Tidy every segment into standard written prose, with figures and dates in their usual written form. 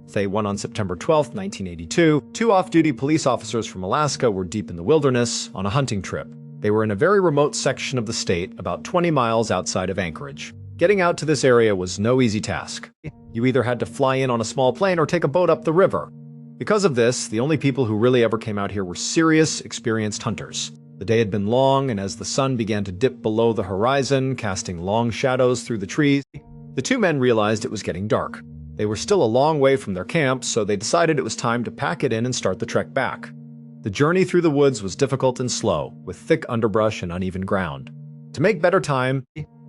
Say one on September 12, 1982, two off-duty police officers from Alaska were deep in the wilderness on a hunting trip. They were in a very remote section of the state, about 20 miles outside of Anchorage. Getting out to this area was no easy task. You either had to fly in on a small plane or take a boat up the river. Because of this, the only people who really ever came out here were serious, experienced hunters. The day had been long, and as the sun began to dip below the horizon, casting long shadows through the trees, the two men realized it was getting dark. They were still a long way from their camp, so they decided it was time to pack it in and start the trek back. The journey through the woods was difficult and slow, with thick underbrush and uneven ground. To make better time,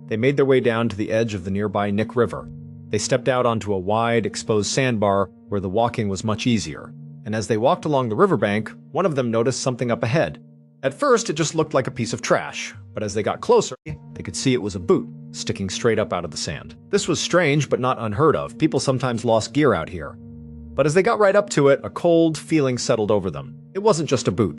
they made their way down to the edge of the nearby Nick River. They stepped out onto a wide, exposed sandbar where the walking was much easier, and as they walked along the riverbank, one of them noticed something up ahead. At first, it just looked like a piece of trash, but as they got closer, they could see it was a boot, sticking straight up out of the sand. This was strange, but not unheard of. People sometimes lost gear out here. But as they got right up to it, a cold feeling settled over them. It wasn't just a boot.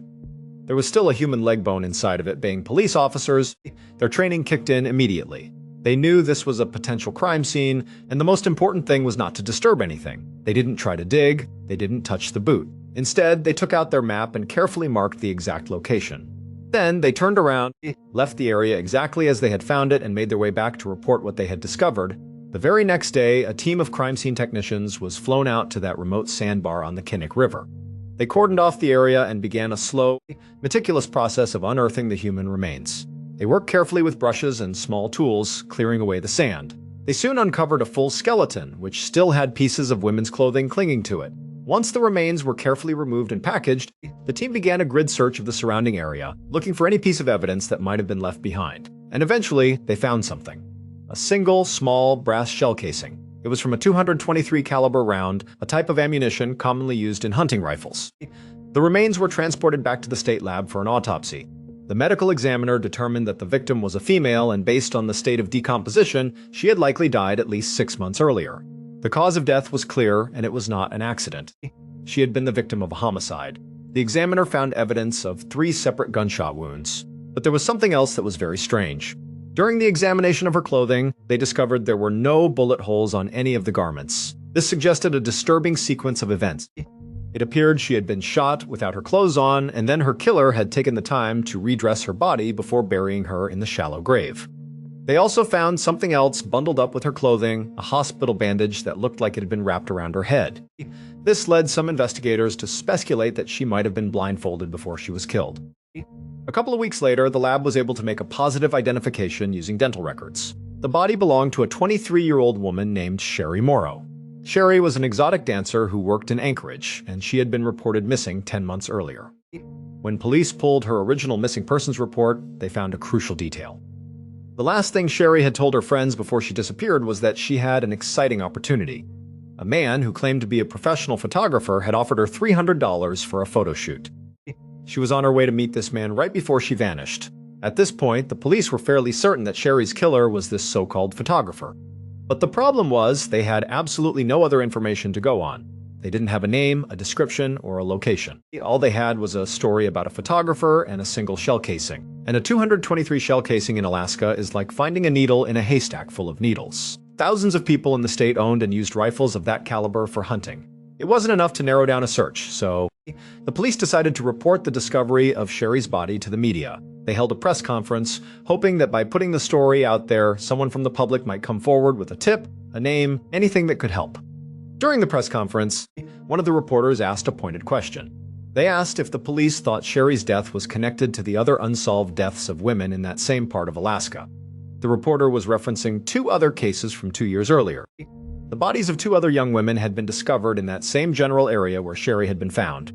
There was still a human leg bone inside of it. Being police officers, their training kicked in immediately. They knew this was a potential crime scene, and the most important thing was not to disturb anything. They didn't try to dig, they didn't touch the boot. Instead, they took out their map and carefully marked the exact location. Then, they turned around, left the area exactly as they had found it, and made their way back to report what they had discovered. The very next day, a team of crime scene technicians was flown out to that remote sandbar on the Kinnick River. They cordoned off the area and began a slow, meticulous process of unearthing the human remains. They worked carefully with brushes and small tools, clearing away the sand. They soon uncovered a full skeleton, which still had pieces of women's clothing clinging to it. Once the remains were carefully removed and packaged, the team began a grid search of the surrounding area, looking for any piece of evidence that might have been left behind. And eventually, they found something. A single, small, brass shell casing. It was from a 223 caliber round, a type of ammunition commonly used in hunting rifles. The remains were transported back to the state lab for an autopsy. The medical examiner determined that the victim was a female, and based on the state of decomposition, she had likely died at least 6 months earlier. The cause of death was clear, and it was not an accident. She had been the victim of a homicide. The examiner found evidence of 3 separate gunshot wounds. But there was something else that was very strange. During the examination of her clothing, they discovered there were no bullet holes on any of the garments. This suggested a disturbing sequence of events. It appeared she had been shot without her clothes on, and then her killer had taken the time to redress her body before burying her in the shallow grave. They also found something else bundled up with her clothing, a hospital bandage that looked like it had been wrapped around her head. This led some investigators to speculate that she might have been blindfolded before she was killed. A couple of weeks later, the lab was able to make a positive identification using dental records. The body belonged to a 23-year-old woman named Sherry Morrow. Sherry was an exotic dancer who worked in Anchorage, and she had been reported missing 10 months earlier. When police pulled her original missing persons report, they found a crucial detail. The last thing Sherry had told her friends before she disappeared was that she had an exciting opportunity. A man who claimed to be a professional photographer had offered her $300 for a photo shoot. She was on her way to meet this man right before she vanished. At this point, the police were fairly certain that Sherry's killer was this so-called photographer. But the problem was, they had absolutely no other information to go on. They didn't have a name, a description, or a location. All they had was a story about a photographer and a single shell casing. And a 223 shell casing in Alaska is like finding a needle in a haystack full of needles. Thousands of people in the state owned and used rifles of that caliber for hunting. It wasn't enough to narrow down a search, so the police decided to report the discovery of Sherry's body to the media. They held a press conference, hoping that by putting the story out there, someone from the public might come forward with a tip, a name, anything that could help. During the press conference, one of the reporters asked a pointed question. They asked if the police thought Sherry's death was connected to the other unsolved deaths of women in that same part of Alaska. The reporter was referencing 2 other cases from 2 years earlier. The bodies of 2 other young women had been discovered in that same general area where Sherry had been found.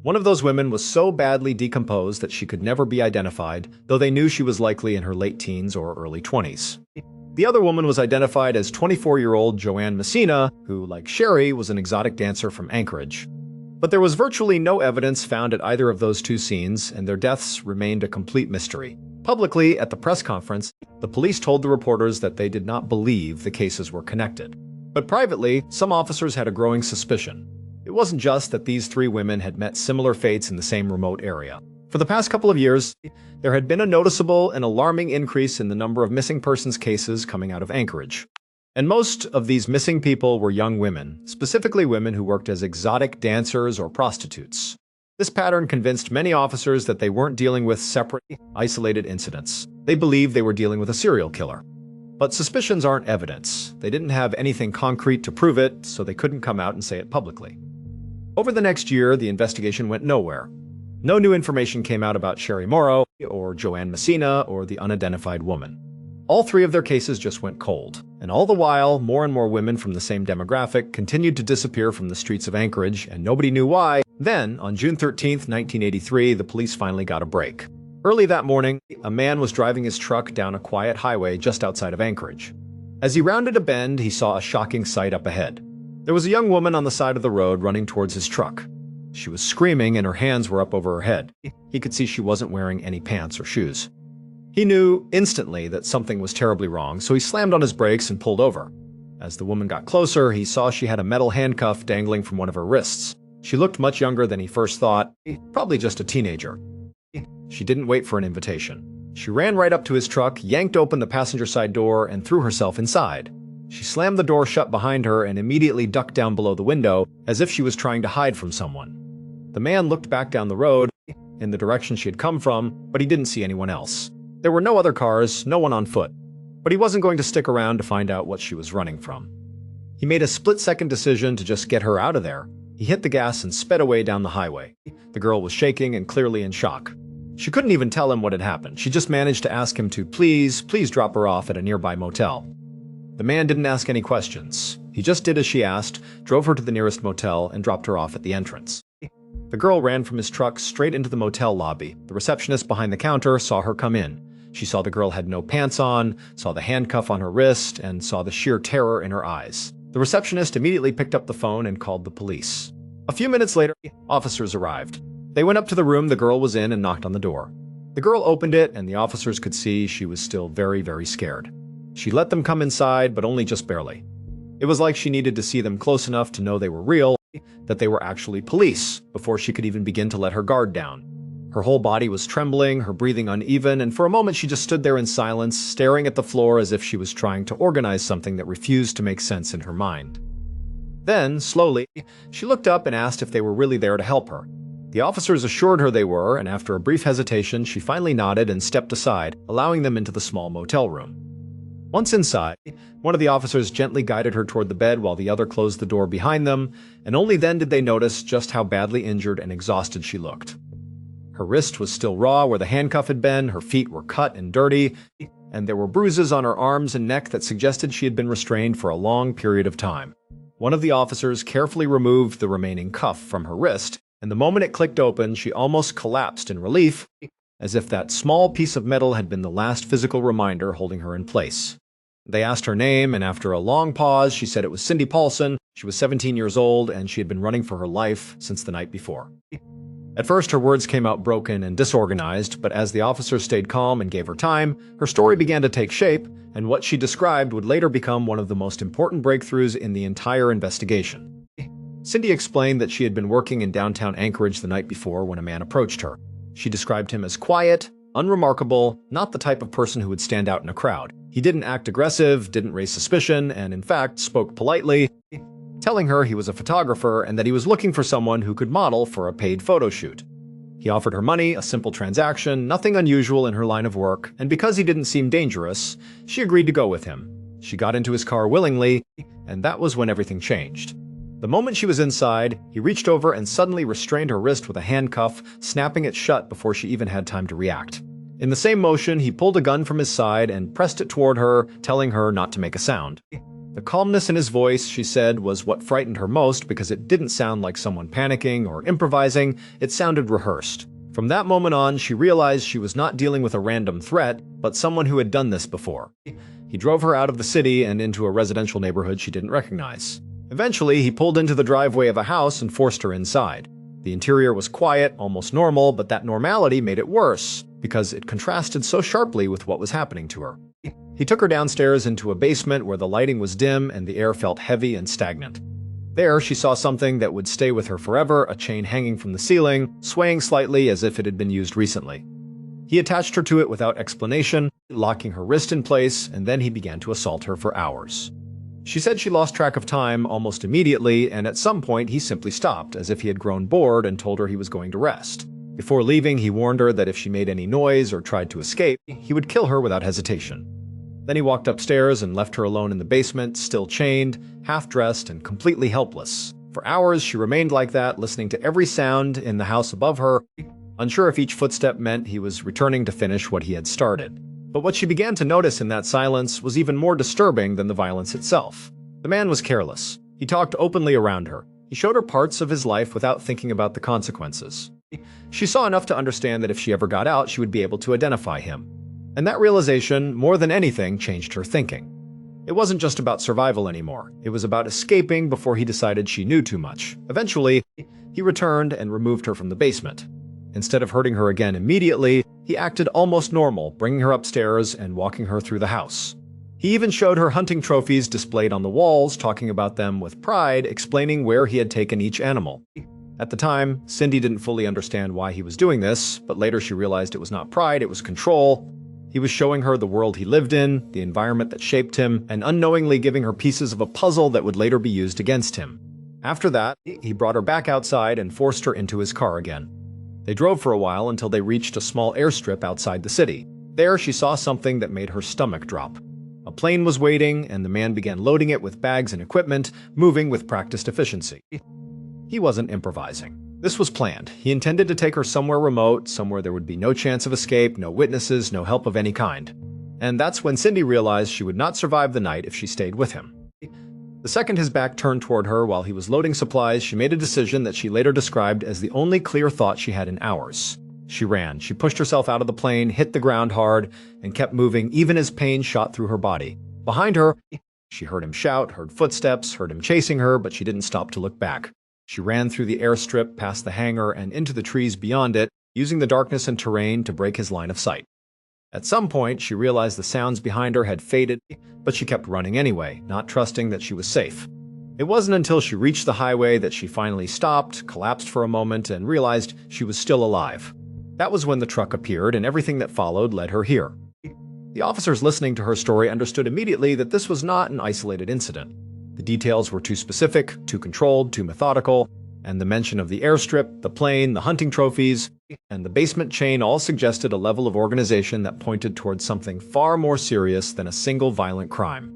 One of those women was so badly decomposed that she could never be identified, though they knew she was likely in her late teens or early 20s. The other woman was identified as 24-year-old Joanne Messina, who, like Sherry, was an exotic dancer from Anchorage. But there was virtually no evidence found at either of those 2 scenes, and their deaths remained a complete mystery. Publicly, at the press conference, the police told the reporters that they did not believe the cases were connected. But privately, some officers had a growing suspicion. It wasn't just that these 3 women had met similar fates in the same remote area. For the past couple of years, there had been a noticeable and alarming increase in the number of missing persons cases coming out of Anchorage. And most of these missing people were young women, specifically women who worked as exotic dancers or prostitutes. This pattern convinced many officers that they weren't dealing with separate, isolated incidents. They believed they were dealing with a serial killer. But suspicions aren't evidence. They didn't have anything concrete to prove it, so they couldn't come out and say it publicly. Over the next year, the investigation went nowhere. No new information came out about Sherry Morrow, or Joanne Messina, or the unidentified woman. All three of their cases just went cold. And all the while, more and more women from the same demographic continued to disappear from the streets of Anchorage, and nobody knew why. Then, on June 13, 1983, the police finally got a break. Early that morning, a man was driving his truck down a quiet highway just outside of Anchorage. As he rounded a bend, he saw a shocking sight up ahead. There was a young woman on the side of the road running towards his truck. She was screaming and her hands were up over her head. He could see she wasn't wearing any pants or shoes. He knew instantly that something was terribly wrong, so he slammed on his brakes and pulled over. As the woman got closer, he saw she had a metal handcuff dangling from one of her wrists. She looked much younger than he first thought, probably just a teenager. She didn't wait for an invitation. She ran right up to his truck, yanked open the passenger side door, and threw herself inside. She slammed the door shut behind her and immediately ducked down below the window, as if she was trying to hide from someone. The man looked back down the road, in the direction she had come from, but he didn't see anyone else. There were no other cars, no one on foot. But he wasn't going to stick around to find out what she was running from. He made a split-second decision to just get her out of there. He hit the gas and sped away down the highway. The girl was shaking and clearly in shock. She couldn't even tell him what had happened. She just managed to ask him to please drop her off at a nearby motel. The man didn't ask any questions. He just did as she asked, drove her to the nearest motel, and dropped her off at the entrance. The girl ran from his truck straight into the motel lobby. The receptionist behind the counter saw her come in. She saw the girl had no pants on, saw the handcuff on her wrist, and saw the sheer terror in her eyes. The receptionist immediately picked up the phone and called the police. A few minutes later, officers arrived. They went up to the room the girl was in and knocked on the door. The girl opened it, and the officers could see she was still very, very scared. She let them come inside, but only just barely. It was like she needed to see them close enough to know they were real, that they were actually police, before she could even begin to let her guard down. Her whole body was trembling, her breathing uneven, and for a moment she just stood there in silence, staring at the floor as if she was trying to organize something that refused to make sense in her mind. Then, slowly, she looked up and asked if they were really there to help her. The officers assured her they were, and after a brief hesitation, she finally nodded and stepped aside, allowing them into the small motel room. Once inside, one of the officers gently guided her toward the bed while the other closed the door behind them, and only then did they notice just how badly injured and exhausted she looked. Her wrist was still raw where the handcuff had been, her feet were cut and dirty, and there were bruises on her arms and neck that suggested she had been restrained for a long period of time. One of the officers carefully removed the remaining cuff from her wrist, and the moment it clicked open, she almost collapsed in relief, as if that small piece of metal had been the last physical reminder holding her in place. They asked her name, and after a long pause, she said it was Cindy Paulson. She was 17 years old, and she had been running for her life since the night before. At first, her words came out broken and disorganized, but as the officer stayed calm and gave her time, her story began to take shape, and what she described would later become one of the most important breakthroughs in the entire investigation. Cindy explained that she had been working in downtown Anchorage the night before when a man approached her. She described him as quiet, unremarkable, not the type of person who would stand out in a crowd. He didn't act aggressive, didn't raise suspicion, and in fact spoke politely, telling her he was a photographer and that he was looking for someone who could model for a paid photo shoot. He offered her money, a simple transaction, nothing unusual in her line of work, and because he didn't seem dangerous, she agreed to go with him. She got into his car willingly, and that was when everything changed. The moment she was inside, he reached over and suddenly restrained her wrist with a handcuff, snapping it shut before she even had time to react. In the same motion, he pulled a gun from his side and pressed it toward her, telling her not to make a sound. The calmness in his voice, she said, was what frightened her most because it didn't sound like someone panicking or improvising, it sounded rehearsed. From that moment on, she realized she was not dealing with a random threat, but someone who had done this before. He drove her out of the city and into a residential neighborhood she didn't recognize. Eventually, he pulled into the driveway of a house and forced her inside. The interior was quiet, almost normal, but that normality made it worse, because it contrasted so sharply with what was happening to her. He took her downstairs into a basement where the lighting was dim and the air felt heavy and stagnant. There, she saw something that would stay with her forever, a chain hanging from the ceiling, swaying slightly as if it had been used recently. He attached her to it without explanation, locking her wrist in place, and then he began to assault her for hours. She said she lost track of time almost immediately, and at some point he simply stopped, as if he had grown bored, and told her he was going to rest. Before leaving, he warned her that if she made any noise or tried to escape, he would kill her without hesitation. Then he walked upstairs and left her alone in the basement, still chained, half-dressed, and completely helpless. For hours, she remained like that, listening to every sound in the house above her, unsure if each footstep meant he was returning to finish what he had started. But what she began to notice in that silence was even more disturbing than the violence itself. The man was careless. He talked openly around her. He showed her parts of his life without thinking about the consequences. She saw enough to understand that if she ever got out, she would be able to identify him. And that realization, more than anything, changed her thinking. It wasn't just about survival anymore. It was about escaping before he decided she knew too much. Eventually, he returned and removed her from the basement. Instead of hurting her again immediately, he acted almost normal, bringing her upstairs and walking her through the house. He even showed her hunting trophies displayed on the walls, talking about them with pride, explaining where he had taken each animal. At the time, Cindy didn't fully understand why he was doing this, but later she realized it was not pride, it was control. He was showing her the world he lived in, the environment that shaped him, and unknowingly giving her pieces of a puzzle that would later be used against him. After that, he brought her back outside and forced her into his car again. They drove for a while until they reached a small airstrip outside the city. There, she saw something that made her stomach drop. A plane was waiting, and the man began loading it with bags and equipment, moving with practiced efficiency. He wasn't improvising. This was planned. He intended to take her somewhere remote, somewhere there would be no chance of escape, no witnesses, no help of any kind. And that's when Cindy realized she would not survive the night if she stayed with him. The second his back turned toward her while he was loading supplies, she made a decision that she later described as the only clear thought she had in hours. She ran. She pushed herself out of the plane, hit the ground hard, and kept moving even as pain shot through her body. Behind her, she heard him shout, heard footsteps, heard him chasing her, but she didn't stop to look back. She ran through the airstrip, past the hangar, and into the trees beyond it, using the darkness and terrain to break his line of sight. At some point, she realized the sounds behind her had faded, but she kept running anyway, not trusting that she was safe. It wasn't until she reached the highway that she finally stopped, collapsed for a moment, and realized she was still alive. That was when the truck appeared, and everything that followed led her here. The officers listening to her story understood immediately that this was not an isolated incident. The details were too specific, too controlled, too methodical, and the mention of the airstrip, the plane, the hunting trophies, and the basement chain all suggested a level of organization that pointed towards something far more serious than a single violent crime.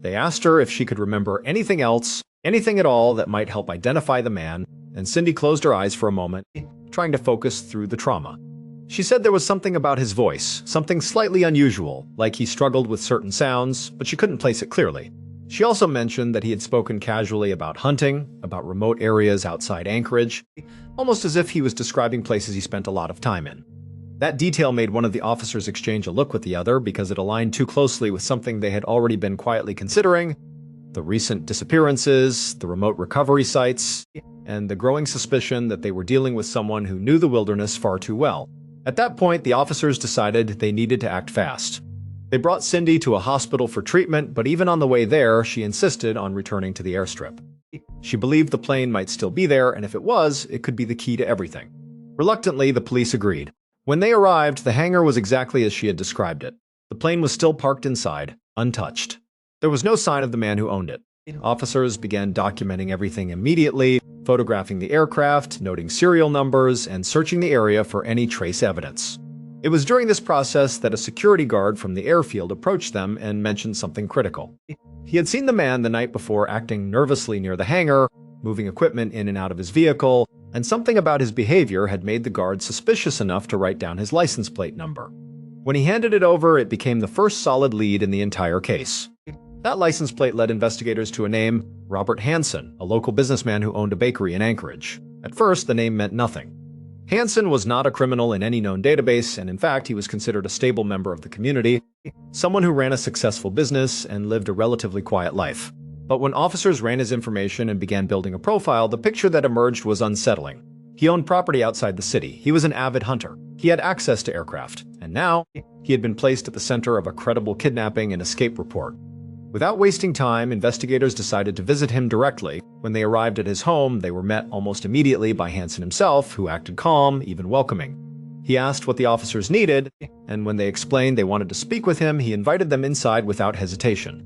They asked her if she could remember anything else, anything at all that might help identify the man, and Cindy closed her eyes for a moment, trying to focus through the trauma. She said there was something about his voice, something slightly unusual, like he struggled with certain sounds, but she couldn't place it clearly. She also mentioned that he had spoken casually about hunting, about remote areas outside Anchorage, almost as if he was describing places he spent a lot of time in. That detail made one of the officers exchange a look with the other because it aligned too closely with something they had already been quietly considering: the recent disappearances, the remote recovery sites, and the growing suspicion that they were dealing with someone who knew the wilderness far too well. At that point, the officers decided they needed to act fast. They brought Cindy to a hospital for treatment, but even on the way there, she insisted on returning to the airstrip. She believed the plane might still be there, and if it was, it could be the key to everything. Reluctantly, the police agreed. When they arrived, the hangar was exactly as she had described it. The plane was still parked inside, untouched. There was no sign of the man who owned it. Officers began documenting everything immediately, photographing the aircraft, noting serial numbers, and searching the area for any trace evidence. It was during this process that a security guard from the airfield approached them and mentioned something critical. He had seen the man the night before acting nervously near the hangar, moving equipment in and out of his vehicle, and something about his behavior had made the guard suspicious enough to write down his license plate number. When he handed it over, it became the first solid lead in the entire case. That license plate led investigators to a name, Robert Hansen, a local businessman who owned a bakery in Anchorage. At first, the name meant nothing. Hansen was not a criminal in any known database, and in fact, he was considered a stable member of the community, someone who ran a successful business and lived a relatively quiet life. But when officers ran his information and began building a profile, the picture that emerged was unsettling. He owned property outside the city. He was an avid hunter. He had access to aircraft. And now, he had been placed at the center of a credible kidnapping and escape report. Without wasting time, investigators decided to visit him directly. When they arrived at his home, they were met almost immediately by Hansen himself, who acted calm, even welcoming. He asked what the officers needed, and when they explained they wanted to speak with him, he invited them inside without hesitation.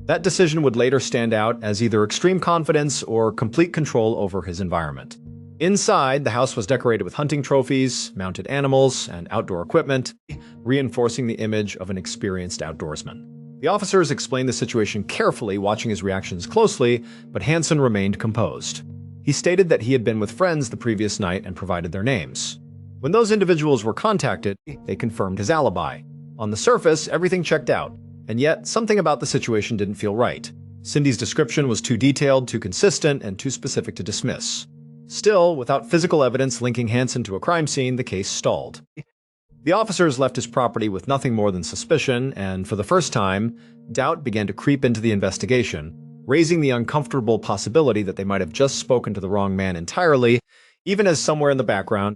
That decision would later stand out as either extreme confidence or complete control over his environment. Inside, the house was decorated with hunting trophies, mounted animals, and outdoor equipment, reinforcing the image of an experienced outdoorsman. The officers explained the situation carefully, watching his reactions closely, but Hansen remained composed. He stated that he had been with friends the previous night and provided their names. When those individuals were contacted, they confirmed his alibi. On the surface, everything checked out, and yet something about the situation didn't feel right. Cindy's description was too detailed, too consistent, and too specific to dismiss. Still, without physical evidence linking Hansen to a crime scene, the case stalled. The officers left his property with nothing more than suspicion, and for the first time, doubt began to creep into the investigation, raising the uncomfortable possibility that they might have just spoken to the wrong man entirely, even as somewhere in the background,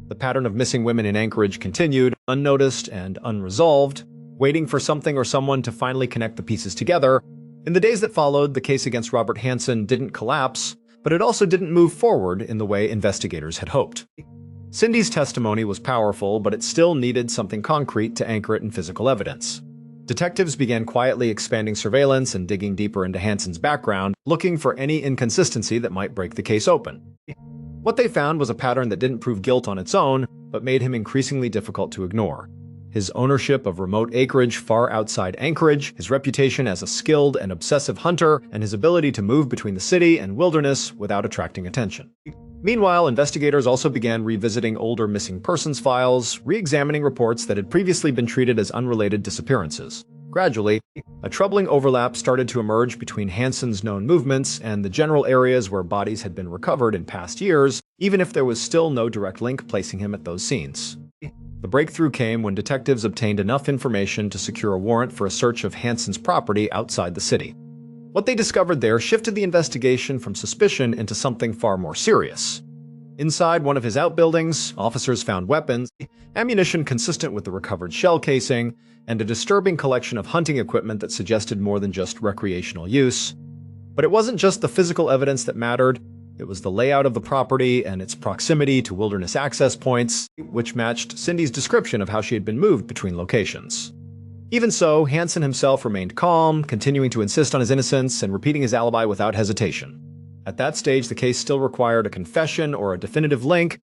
the pattern of missing women in Anchorage continued, unnoticed and unresolved, waiting for something or someone to finally connect the pieces together. In the days that followed, the case against Robert Hansen didn't collapse, but it also didn't move forward in the way investigators had hoped. Cindy's testimony was powerful, but it still needed something concrete to anchor it in physical evidence. Detectives began quietly expanding surveillance and digging deeper into Hansen's background, looking for any inconsistency that might break the case open. What they found was a pattern that didn't prove guilt on its own, but made him increasingly difficult to ignore. His ownership of remote acreage far outside Anchorage, his reputation as a skilled and obsessive hunter, and his ability to move between the city and wilderness without attracting attention. Meanwhile, investigators also began revisiting older missing persons files, re-examining reports that had previously been treated as unrelated disappearances. Gradually, a troubling overlap started to emerge between Hansen's known movements and the general areas where bodies had been recovered in past years, even if there was still no direct link placing him at those scenes. The breakthrough came when detectives obtained enough information to secure a warrant for a search of Hansen's property outside the city. What they discovered there shifted the investigation from suspicion into something far more serious. Inside one of his outbuildings, officers found weapons, ammunition consistent with the recovered shell casing, and a disturbing collection of hunting equipment that suggested more than just recreational use. But it wasn't just the physical evidence that mattered. It was the layout of the property and its proximity to wilderness access points, which matched Cindy's description of how she had been moved between locations. Even so, Hansen himself remained calm, continuing to insist on his innocence and repeating his alibi without hesitation. At that stage, the case still required a confession or a definitive link,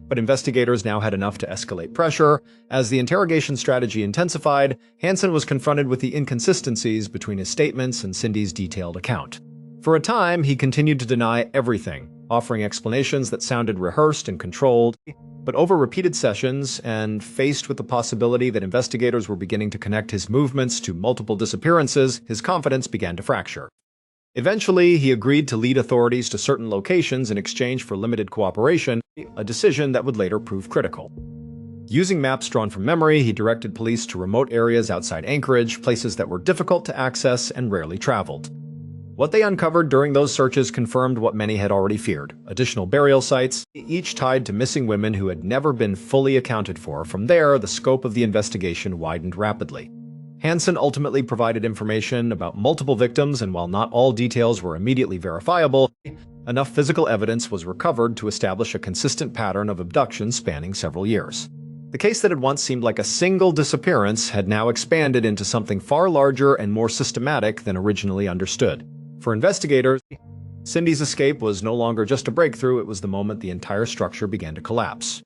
but investigators now had enough to escalate pressure. As the interrogation strategy intensified, Hansen was confronted with the inconsistencies between his statements and Cindy's detailed account. For a time, he continued to deny everything, offering explanations that sounded rehearsed and controlled. But over repeated sessions, and faced with the possibility that investigators were beginning to connect his movements to multiple disappearances, his confidence began to fracture. Eventually, he agreed to lead authorities to certain locations in exchange for limited cooperation, a decision that would later prove critical. Using maps drawn from memory, he directed police to remote areas outside Anchorage, places that were difficult to access and rarely traveled. What they uncovered during those searches confirmed what many had already feared: additional burial sites, each tied to missing women who had never been fully accounted for. From there, the scope of the investigation widened rapidly. Hansen ultimately provided information about multiple victims, and while not all details were immediately verifiable, enough physical evidence was recovered to establish a consistent pattern of abductions spanning several years. The case that had once seemed like a single disappearance had now expanded into something far larger and more systematic than originally understood. For investigators, Cindy's escape was no longer just a breakthrough, it was the moment the entire structure began to collapse.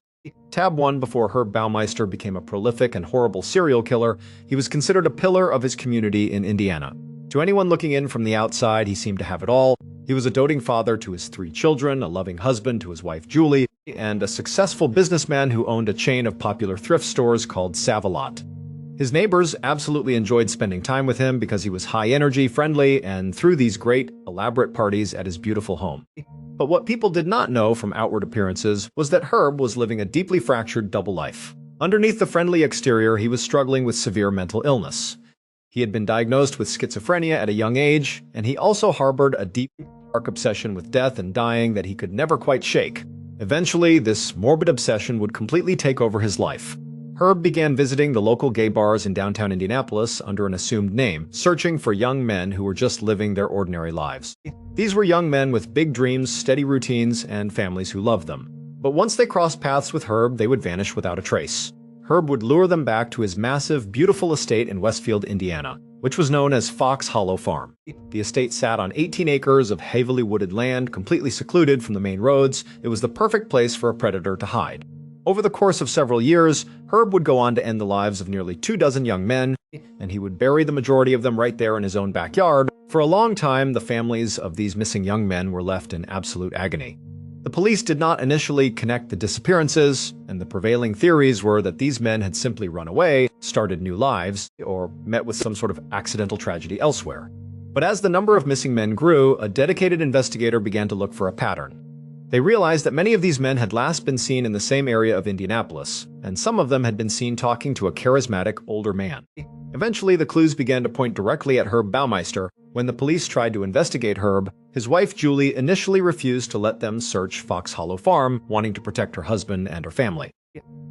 Tab 1 before Herb Baumeister became a prolific and horrible serial killer, he was considered a pillar of his community in Indiana. To anyone looking in from the outside, he seemed to have it all. He was a doting father to his 3 children, a loving husband to his wife Julie, and a successful businessman who owned a chain of popular thrift stores called Save-A-Lot. His neighbors absolutely enjoyed spending time with him because he was high-energy, friendly, and threw these great, elaborate parties at his beautiful home. But what people did not know from outward appearances was that Herb was living a deeply fractured double life. Underneath the friendly exterior, he was struggling with severe mental illness. He had been diagnosed with schizophrenia at a young age, and he also harbored a deep, dark obsession with death and dying that he could never quite shake. Eventually, this morbid obsession would completely take over his life. Herb began visiting the local gay bars in downtown Indianapolis under an assumed name, searching for young men who were just living their ordinary lives. These were young men with big dreams, steady routines, and families who loved them. But once they crossed paths with Herb, they would vanish without a trace. Herb would lure them back to his massive, beautiful estate in Westfield, Indiana. which was known as Fox Hollow Farm. The estate sat on 18 acres of heavily wooded land, completely secluded from the main roads. It was the perfect place for a predator to hide. Over the course of several years, Herb would go on to end the lives of nearly 24 young men, and he would bury the majority of them right there in his own backyard. For a long time, the families of these missing young men were left in absolute agony. The police did not initially connect the disappearances, and the prevailing theories were that these men had simply run away, started new lives, or met with some sort of accidental tragedy elsewhere. But as the number of missing men grew, a dedicated investigator began to look for a pattern. They realized that many of these men had last been seen in the same area of Indianapolis, and some of them had been seen talking to a charismatic older man. Eventually, the clues began to point directly at Herb Baumeister. When the police tried to investigate Herb, his wife Julie initially refused to let them search Fox Hollow Farm, wanting to protect her husband and her family.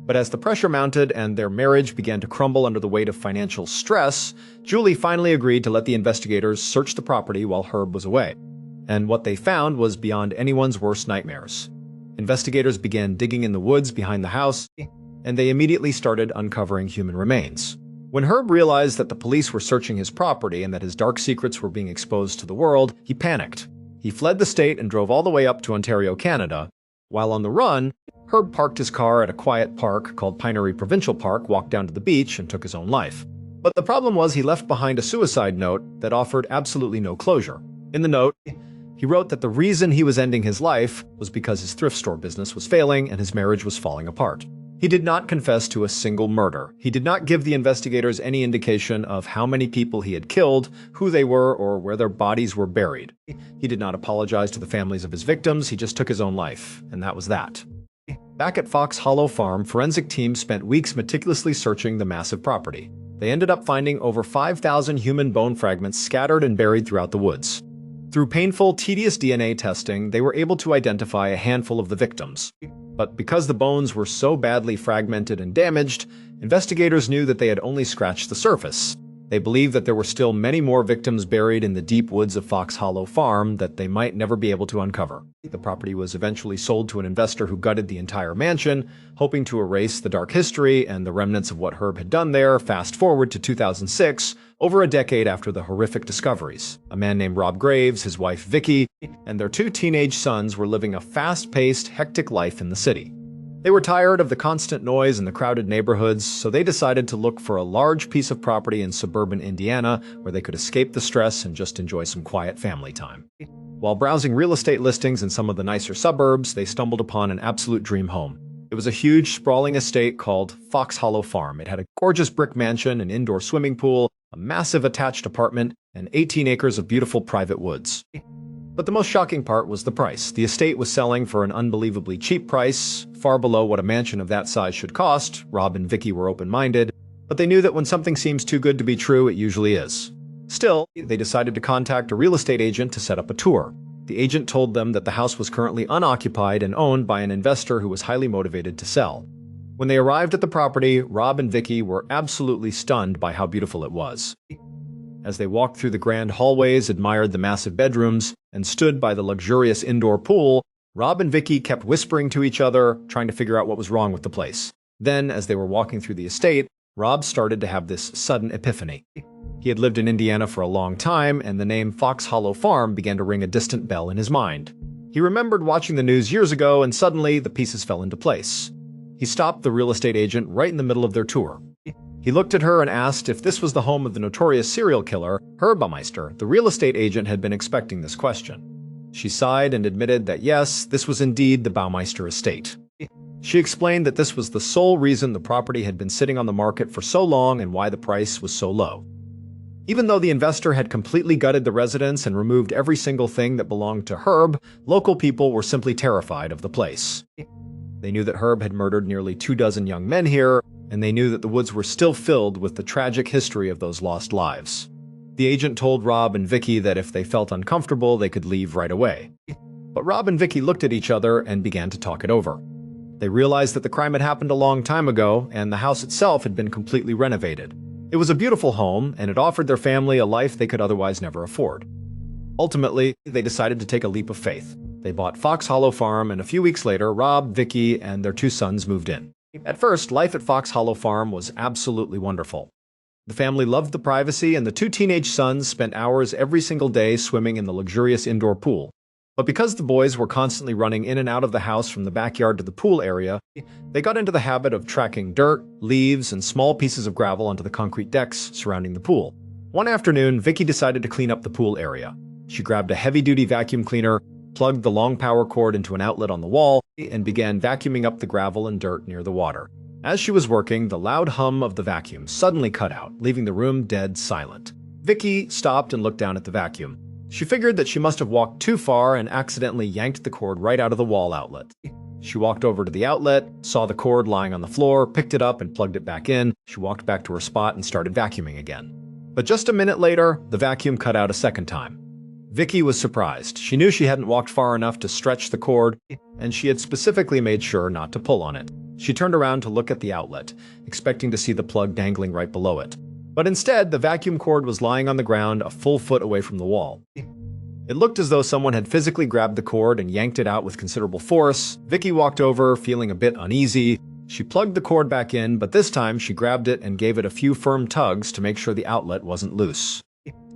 But as the pressure mounted and their marriage began to crumble under the weight of financial stress, Julie finally agreed to let the investigators search the property while Herb was away. And what they found was beyond anyone's worst nightmares. Investigators began digging in the woods behind the house, and they immediately started uncovering human remains. When Herb realized that the police were searching his property and that his dark secrets were being exposed to the world, he panicked. He fled the state and drove all the way up to Ontario, Canada. While on the run, Herb parked his car at a quiet park called Pinery Provincial Park, walked down to the beach, and took his own life. But the problem was he left behind a suicide note that offered absolutely no closure. In the note, he wrote that the reason he was ending his life was because his thrift store business was failing and his marriage was falling apart. He did not confess to a single murder. He did not give the investigators any indication of how many people he had killed, who they were, or where their bodies were buried. He did not apologize to the families of his victims. He just took his own life, and that was that. Back at Fox Hollow Farm, forensic teams spent weeks meticulously searching the massive property. They ended up finding over 5,000 human bone fragments scattered and buried throughout the woods. Through painful, tedious DNA testing, they were able to identify a handful of the victims. But because the bones were so badly fragmented and damaged, investigators knew that they had only scratched the surface. They believed that there were still many more victims buried in the deep woods of Fox Hollow Farm that they might never be able to uncover. The property was eventually sold to an investor who gutted the entire mansion, hoping to erase the dark history and the remnants of what Herb had done there. Fast forward to 2006, over a decade after the horrific discoveries. A man named Rob Graves, his wife Vicky, and their 2 teenage sons were living a fast-paced, hectic life in the city. They were tired of the constant noise and the crowded neighborhoods, so they decided to look for a large piece of property in suburban Indiana where they could escape the stress and just enjoy some quiet family time. While browsing real estate listings in some of the nicer suburbs, they stumbled upon an absolute dream home. It was a huge, sprawling estate called Fox Hollow Farm. It had a gorgeous brick mansion, an indoor swimming pool, a massive attached apartment, and 18 acres of beautiful private woods. But the most shocking part was the price. The estate was selling for an unbelievably cheap price, far below what a mansion of that size should cost. Rob and Vicky were open-minded, but they knew that when something seems too good to be true, it usually is. Still, they decided to contact a real estate agent to set up a tour. The agent told them that the house was currently unoccupied and owned by an investor who was highly motivated to sell. When they arrived at the property, Rob and Vicky were absolutely stunned by how beautiful it was. As they walked through the grand hallways, admired the massive bedrooms, and stood by the luxurious indoor pool, Rob and Vicky kept whispering to each other, trying to figure out what was wrong with the place. Then, as they were walking through the estate, Rob started to have this sudden epiphany. He had lived in Indiana for a long time, and the name Fox Hollow Farm began to ring a distant bell in his mind. He remembered watching the news years ago, and suddenly the pieces fell into place. He stopped the real estate agent right in the middle of their tour. He looked at her and asked if this was the home of the notorious serial killer, Herb Baumeister. The real estate agent had been expecting this question. She sighed and admitted that yes, this was indeed the Baumeister estate. She explained that this was the sole reason the property had been sitting on the market for so long and why the price was so low. Even though the investor had completely gutted the residence and removed every single thing that belonged to Herb, local people were simply terrified of the place. They knew that Herb had murdered nearly 24 young men here, and they knew that the woods were still filled with the tragic history of those lost lives. The agent told Rob and Vicky that if they felt uncomfortable, they could leave right away. But Rob and Vicky looked at each other and began to talk it over. They realized that the crime had happened a long time ago, and the house itself had been completely renovated. It was a beautiful home, and it offered their family a life they could otherwise never afford. Ultimately, they decided to take a leap of faith. They bought Fox Hollow Farm, and a few weeks later, Rob, Vicky, and their 2 sons moved in. At first, life at Fox Hollow Farm was absolutely wonderful. The family loved the privacy, and the two teenage sons spent hours every single day swimming in the luxurious indoor pool. But because the boys were constantly running in and out of the house from the backyard to the pool area, they got into the habit of tracking dirt, leaves, and small pieces of gravel onto the concrete decks surrounding the pool. One afternoon, Vicky decided to clean up the pool area. She grabbed a heavy-duty vacuum cleaner, plugged the long power cord into an outlet on the wall, and began vacuuming up the gravel and dirt near the water. As she was working, the loud hum of the vacuum suddenly cut out, leaving the room dead silent. Vicky stopped and looked down at the vacuum. She figured that she must have walked too far and accidentally yanked the cord right out of the wall outlet. She walked over to the outlet, saw the cord lying on the floor, picked it up and plugged it back in. She walked back to her spot and started vacuuming again. But just a minute later, the vacuum cut out a second time. Vicky was surprised. She knew she hadn't walked far enough to stretch the cord, and she had specifically made sure not to pull on it. She turned around to look at the outlet, expecting to see the plug dangling right below it. But instead, the vacuum cord was lying on the ground a full foot away from the wall. It looked as though someone had physically grabbed the cord and yanked it out with considerable force. Vicky walked over, feeling a bit uneasy. She plugged the cord back in, but this time she grabbed it and gave it a few firm tugs to make sure the outlet wasn't loose.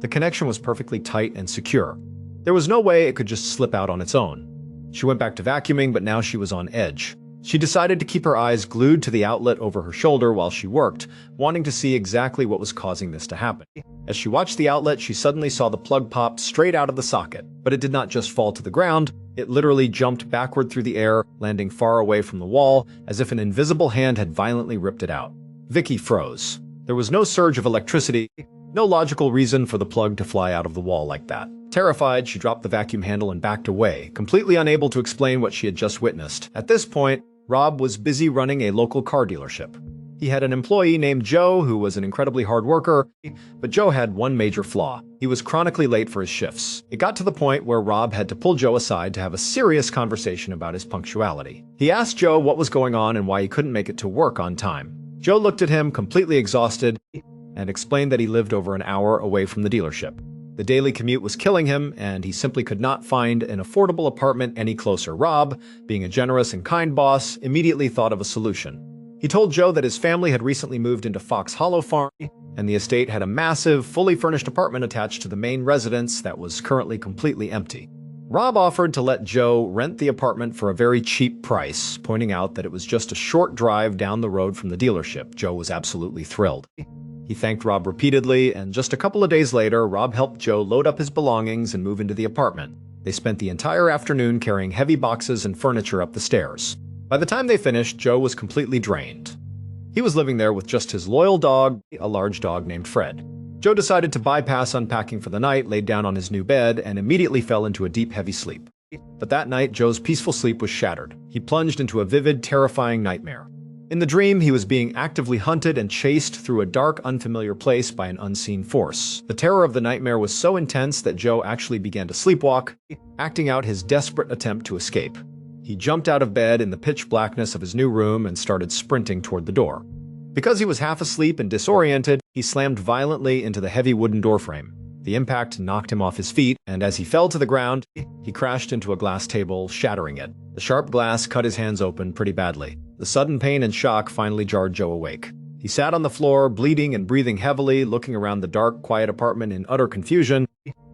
The connection was perfectly tight and secure. There was no way it could just slip out on its own. She went back to vacuuming, but now she was on edge. She decided to keep her eyes glued to the outlet over her shoulder while she worked, wanting to see exactly what was causing this to happen. As she watched the outlet, she suddenly saw the plug pop straight out of the socket. But it did not just fall to the ground, it literally jumped backward through the air, landing far away from the wall, as if an invisible hand had violently ripped it out. Vicky froze. There was no surge of electricity, no logical reason for the plug to fly out of the wall like that. Terrified, she dropped the vacuum handle and backed away, completely unable to explain what she had just witnessed. At this point, Rob was busy running a local car dealership. He had an employee named Joe who was an incredibly hard worker, but Joe had one major flaw. He was chronically late for his shifts. It got to the point where Rob had to pull Joe aside to have a serious conversation about his punctuality. He asked Joe what was going on and why he couldn't make it to work on time. Joe looked at him, completely exhausted, and explained that he lived over an hour away from the dealership. The daily commute was killing him, and he simply could not find an affordable apartment any closer. Rob, being a generous and kind boss, immediately thought of a solution. He told Joe that his family had recently moved into Fox Hollow Farm, and the estate had a massive, fully furnished apartment attached to the main residence that was currently completely empty. Rob offered to let Joe rent the apartment for a very cheap price, pointing out that it was just a short drive down the road from the dealership. Joe was absolutely thrilled. He thanked Rob repeatedly, and just a couple of days later, Rob helped Joe load up his belongings and move into the apartment. They spent the entire afternoon carrying heavy boxes and furniture up the stairs. By the time they finished, Joe was completely drained. He was living there with just his loyal dog, a large dog named Fred. Joe decided to bypass unpacking for the night, laid down on his new bed, and immediately fell into a deep, heavy sleep. But that night, Joe's peaceful sleep was shattered. He plunged into a vivid, terrifying nightmare. In the dream, he was being actively hunted and chased through a dark, unfamiliar place by an unseen force. The terror of the nightmare was so intense that Joe actually began to sleepwalk, acting out his desperate attempt to escape. He jumped out of bed in the pitch blackness of his new room and started sprinting toward the door. Because he was half asleep and disoriented, he slammed violently into the heavy wooden doorframe. The impact knocked him off his feet, and as he fell to the ground, he crashed into a glass table, shattering it. The sharp glass cut his hands open pretty badly. The sudden pain and shock finally jarred Joe awake. He sat on the floor, bleeding and breathing heavily, looking around the dark, quiet apartment in utter confusion,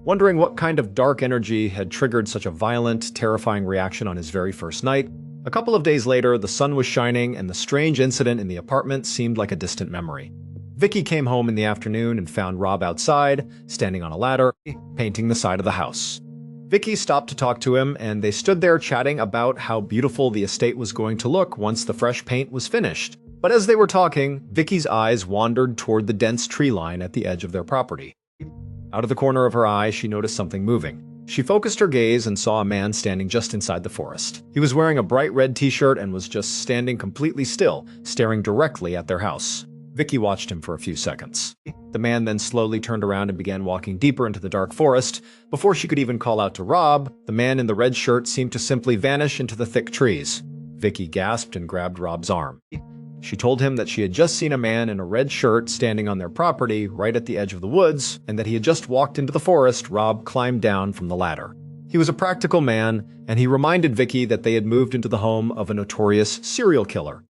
wondering what kind of dark energy had triggered such a violent, terrifying reaction on his very first night. A couple of days later, the sun was shining, and the strange incident in the apartment seemed like a distant memory. Vicky came home in the afternoon and found Rob outside, standing on a ladder, painting the side of the house. Vicky stopped to talk to him, and they stood there chatting about how beautiful the estate was going to look once the fresh paint was finished. But as they were talking, Vicky's eyes wandered toward the dense tree line at the edge of their property. Out of the corner of her eye, she noticed something moving. She focused her gaze and saw a man standing just inside the forest. He was wearing a bright red t-shirt and was just standing completely still, staring directly at their house. Vicky watched him for a few seconds. The man then slowly turned around and began walking deeper into the dark forest. Before she could even call out to Rob, the man in the red shirt seemed to simply vanish into the thick trees. Vicky gasped and grabbed Rob's arm. She told him that she had just seen a man in a red shirt standing on their property right at the edge of the woods, and that he had just walked into the forest. Rob climbed down from the ladder. He was a practical man, and he reminded Vicky that they had moved into the home of a notorious serial killer.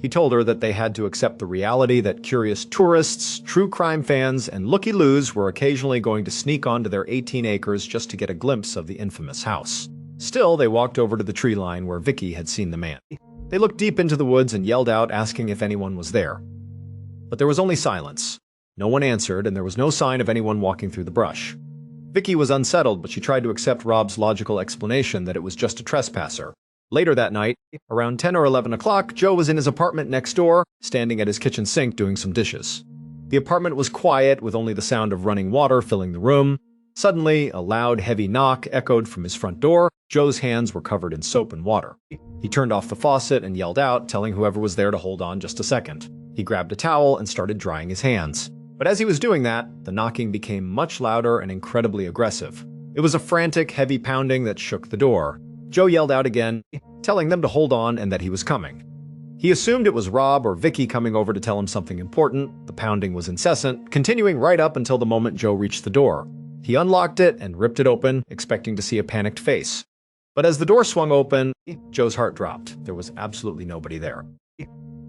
He told her that they had to accept the reality that curious tourists, true crime fans, and looky-loos were occasionally going to sneak onto their 18 acres just to get a glimpse of the infamous house. Still, they walked over to the tree line where Vicky had seen the man. They looked deep into the woods and yelled out, asking if anyone was there. But there was only silence. No one answered, and there was no sign of anyone walking through the brush. Vicky was unsettled, but she tried to accept Rob's logical explanation that it was just a trespasser. Later that night, around 10 or 11 o'clock, Joe was in his apartment next door, standing at his kitchen sink doing some dishes. The apartment was quiet, with only the sound of running water filling the room. Suddenly, a loud, heavy knock echoed from his front door. Joe's hands were covered in soap and water. He turned off the faucet and yelled out, telling whoever was there to hold on just a second. He grabbed a towel and started drying his hands. But as he was doing that, the knocking became much louder and incredibly aggressive. It was a frantic, heavy pounding that shook the door. Joe yelled out again, telling them to hold on and that he was coming. He assumed it was Rob or Vicky coming over to tell him something important. The pounding was incessant, continuing right up until the moment Joe reached the door. He unlocked it and ripped it open, expecting to see a panicked face. But as the door swung open, Joe's heart dropped. There was absolutely nobody there.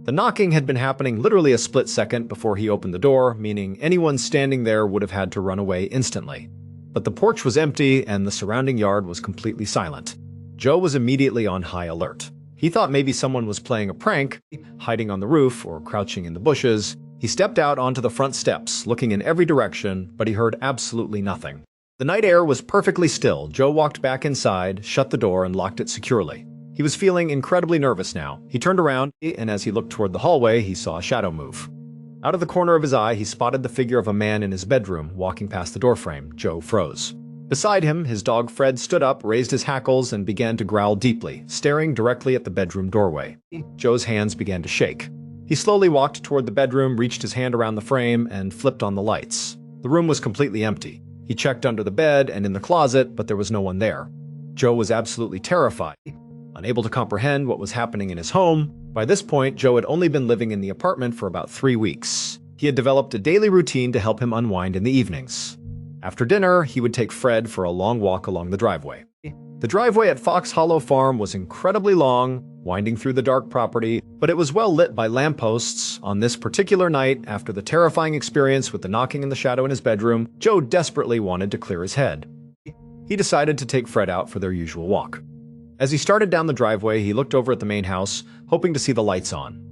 The knocking had been happening literally a split second before he opened the door, meaning anyone standing there would have had to run away instantly. But the porch was empty and the surrounding yard was completely silent. Joe was immediately on high alert. He thought maybe someone was playing a prank, hiding on the roof or crouching in the bushes. He stepped out onto the front steps, looking in every direction, but he heard absolutely nothing. The night air was perfectly still. Joe walked back inside, shut the door, and locked it securely. He was feeling incredibly nervous now. He turned around, and as he looked toward the hallway, he saw a shadow move. Out of the corner of his eye, he spotted the figure of a man in his bedroom, walking past the doorframe. Joe froze. Beside him, his dog Fred stood up, raised his hackles, and began to growl deeply, staring directly at the bedroom doorway. Joe's hands began to shake. He slowly walked toward the bedroom, reached his hand around the frame, and flipped on the lights. The room was completely empty. He checked under the bed and in the closet, but there was no one there. Joe was absolutely terrified. Unable to comprehend what was happening in his home, by this point, Joe had only been living in the apartment for about 3 weeks. He had developed a daily routine to help him unwind in the evenings. After dinner, he would take Fred for a long walk along the driveway. The driveway at Fox Hollow Farm was incredibly long, winding through the dark property, but it was well lit by lampposts. On this particular night, after the terrifying experience with the knocking and the shadow in his bedroom, Joe desperately wanted to clear his head. He decided to take Fred out for their usual walk. As he started down the driveway, he looked over at the main house, hoping to see the lights on.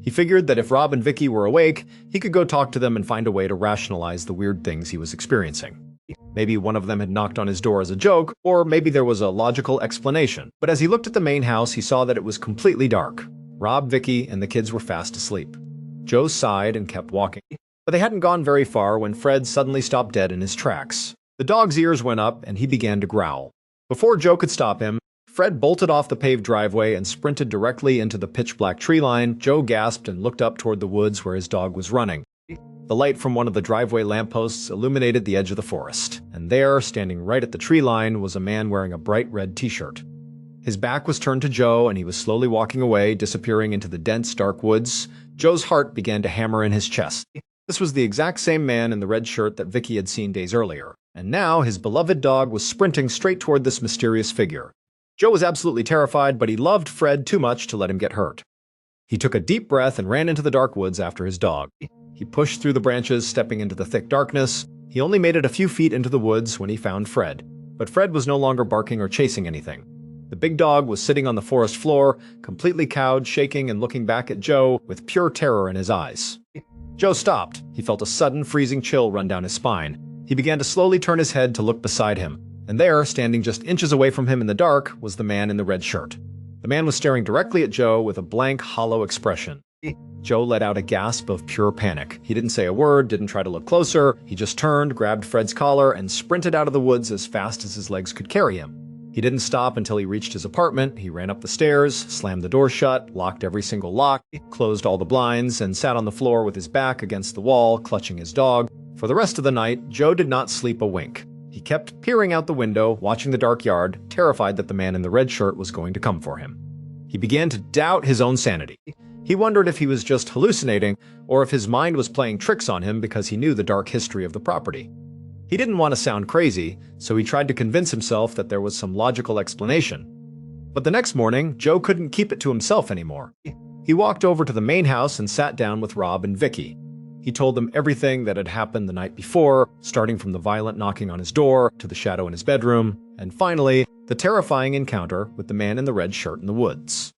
He figured that if Rob and Vicky were awake, he could go talk to them and find a way to rationalize the weird things he was experiencing. Maybe one of them had knocked on his door as a joke, or maybe there was a logical explanation. But as he looked at the main house, he saw that it was completely dark. Rob, Vicky, and the kids were fast asleep. Joe sighed and kept walking. But they hadn't gone very far when Fred suddenly stopped dead in his tracks. The dog's ears went up and he began to growl. Before Joe could stop him, Fred bolted off the paved driveway and sprinted directly into the pitch-black tree line. Joe gasped and looked up toward the woods where his dog was running. The light from one of the driveway lampposts illuminated the edge of the forest, and there, standing right at the tree line, was a man wearing a bright red t-shirt. His back was turned to Joe, and he was slowly walking away, disappearing into the dense, dark woods. Joe's heart began to hammer in his chest. This was the exact same man in the red shirt that Vicky had seen days earlier, and now his beloved dog was sprinting straight toward this mysterious figure. Joe was absolutely terrified, but he loved Fred too much to let him get hurt. He took a deep breath and ran into the dark woods after his dog. He pushed through the branches, stepping into the thick darkness. He only made it a few feet into the woods when he found Fred. But Fred was no longer barking or chasing anything. The big dog was sitting on the forest floor, completely cowed, shaking and looking back at Joe with pure terror in his eyes. Joe stopped. He felt a sudden freezing chill run down his spine. He began to slowly turn his head to look beside him. And there, standing just inches away from him in the dark, was the man in the red shirt. The man was staring directly at Joe with a blank, hollow expression. Joe let out a gasp of pure panic. He didn't say a word, didn't try to look closer. He just turned, grabbed Fred's collar, and sprinted out of the woods as fast as his legs could carry him. He didn't stop until he reached his apartment. He ran up the stairs, slammed the door shut, locked every single lock, closed all the blinds, and sat on the floor with his back against the wall, clutching his dog. For the rest of the night, Joe did not sleep a wink. He kept peering out the window, watching the dark yard, terrified that the man in the red shirt was going to come for him. He began to doubt his own sanity. He wondered if he was just hallucinating, or if his mind was playing tricks on him because he knew the dark history of the property. He didn't want to sound crazy, so he tried to convince himself that there was some logical explanation. But the next morning, Joe couldn't keep it to himself anymore. He walked over to the main house and sat down with Rob and Vicky. He told them everything that had happened the night before, starting from the violent knocking on his door to the shadow in his bedroom, and finally, the terrifying encounter with the man in the red shirt in the woods.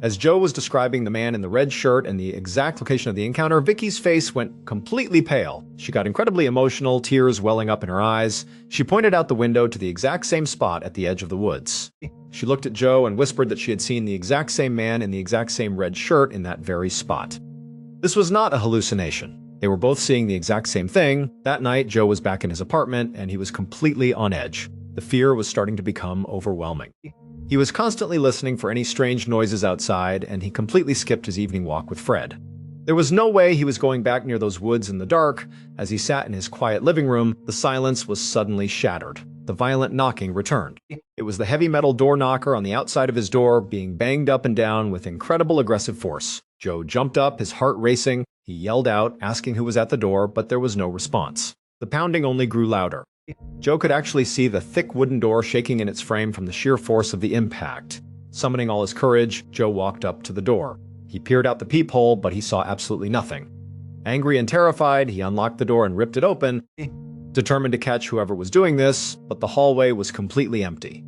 As Joe was describing the man in the red shirt and the exact location of the encounter, Vicky's face went completely pale. She got incredibly emotional, tears welling up in her eyes. She pointed out the window to the exact same spot at the edge of the woods. She looked at Joe and whispered that she had seen the exact same man in the exact same red shirt in that very spot. This was not a hallucination. They were both seeing the exact same thing. That night, Joe was back in his apartment and he was completely on edge. The fear was starting to become overwhelming. He was constantly listening for any strange noises outside, and he completely skipped his evening walk with Fred. There was no way he was going back near those woods in the dark. As he sat in his quiet living room, the silence was suddenly shattered. The violent knocking returned. It was the heavy metal door knocker on the outside of his door being banged up and down with incredible aggressive force. Joe jumped up, his heart racing. He yelled out, asking who was at the door, but there was no response. The pounding only grew louder. Joe could actually see the thick wooden door shaking in its frame from the sheer force of the impact. Summoning all his courage, Joe walked up to the door. He peered out the peephole, but he saw absolutely nothing. Angry and terrified, he unlocked the door and ripped it open, determined to catch whoever was doing this, but the hallway was completely empty.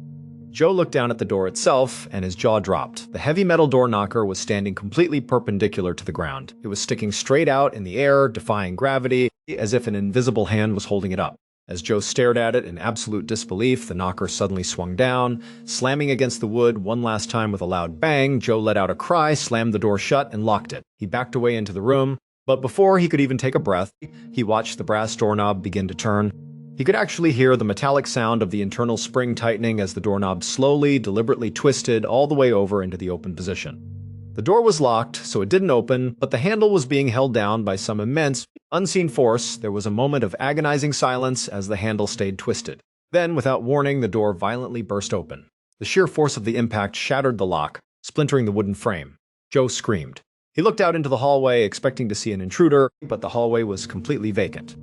Joe looked down at the door itself, and his jaw dropped. The heavy metal door knocker was standing completely perpendicular to the ground. It was sticking straight out in the air, defying gravity, as if an invisible hand was holding it up. As Joe stared at it in absolute disbelief, the knocker suddenly swung down, slamming against the wood one last time with a loud bang. Joe let out a cry, slammed the door shut, and locked it. He backed away into the room, but before he could even take a breath, he watched the brass doorknob begin to turn. He could actually hear the metallic sound of the internal spring tightening as the doorknob slowly, deliberately twisted all the way over into the open position. The door was locked, so it didn't open, but the handle was being held down by some immense, unseen force. There was a moment of agonizing silence as the handle stayed twisted. Then, without warning, the door violently burst open. The sheer force of the impact shattered the lock, splintering the wooden frame. Joe screamed. He looked out into the hallway, expecting to see an intruder, but the hallway was completely vacant.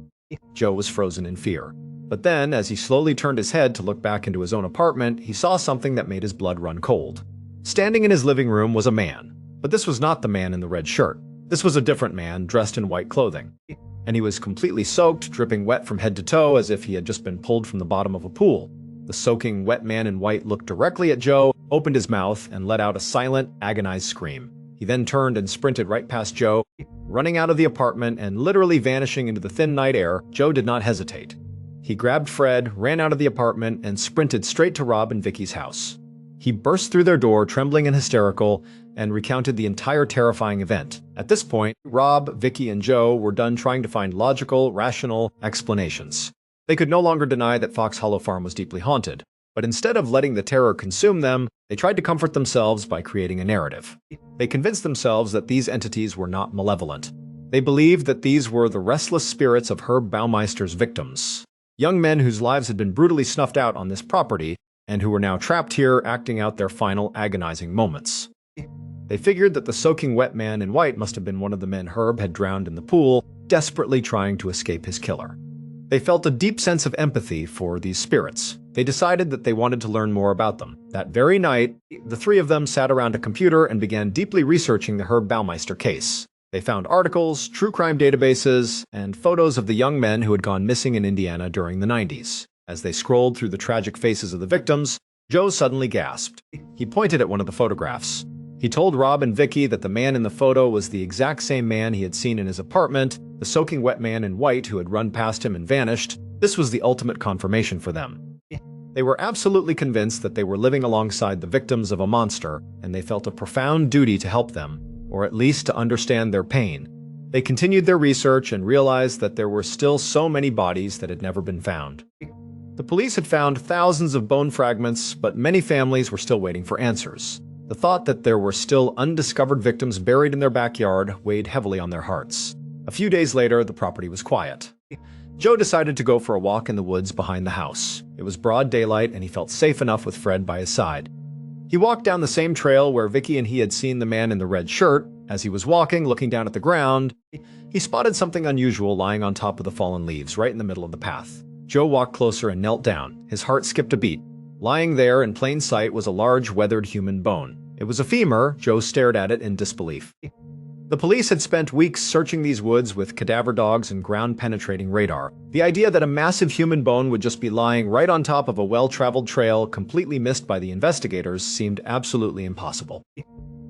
Joe was frozen in fear. But then, as he slowly turned his head to look back into his own apartment, he saw something that made his blood run cold. Standing in his living room was a man. But this was not the man in the red shirt. This was a different man, dressed in white clothing. And he was completely soaked, dripping wet from head to toe as if he had just been pulled from the bottom of a pool. The soaking wet man in white looked directly at Joe, opened his mouth, and let out a silent, agonized scream. He then turned and sprinted right past Joe, running out of the apartment and literally vanishing into the thin night air. Joe did not hesitate. He grabbed Fred, ran out of the apartment, and sprinted straight to Rob and Vicky's house. He burst through their door, trembling and hysterical, and recounted the entire terrifying event. At this point, Rob, Vicky, and Joe were done trying to find logical, rational explanations. They could no longer deny that Fox Hollow Farm was deeply haunted, but instead of letting the terror consume them, they tried to comfort themselves by creating a narrative. They convinced themselves that these entities were not malevolent. They believed that these were the restless spirits of Herb Baumeister's victims, young men whose lives had been brutally snuffed out on this property, and who were now trapped here acting out their final agonizing moments. They figured that the soaking wet man in white must have been one of the men Herb had drowned in the pool, desperately trying to escape his killer. They felt a deep sense of empathy for these spirits. They decided that they wanted to learn more about them. That very night, the three of them sat around a computer and began deeply researching the Herb Baumeister case. They found articles, true crime databases, and photos of the young men who had gone missing in Indiana during the 90s. As they scrolled through the tragic faces of the victims, Joe suddenly gasped. He pointed at one of the photographs. He told Rob and Vicky that the man in the photo was the exact same man he had seen in his apartment, the soaking wet man in white who had run past him and vanished. This was the ultimate confirmation for them. They were absolutely convinced that they were living alongside the victims of a monster, and they felt a profound duty to help them, or at least to understand their pain. They continued their research and realized that there were still so many bodies that had never been found. The police had found thousands of bone fragments, but many families were still waiting for answers. The thought that there were still undiscovered victims buried in their backyard weighed heavily on their hearts. A few days later, the property was quiet. Joe decided to go for a walk in the woods behind the house. It was broad daylight, and he felt safe enough with Fred by his side. He walked down the same trail where Vicky and he had seen the man in the red shirt. As he was walking, looking down at the ground, he spotted something unusual lying on top of the fallen leaves right in the middle of the path. Joe walked closer and knelt down. His heart skipped a beat. Lying there in plain sight was a large, weathered human bone. It was a femur. Joe stared at it in disbelief. The police had spent weeks searching these woods with cadaver dogs and ground-penetrating radar. The idea that a massive human bone would just be lying right on top of a well-traveled trail, completely missed by the investigators, seemed absolutely impossible.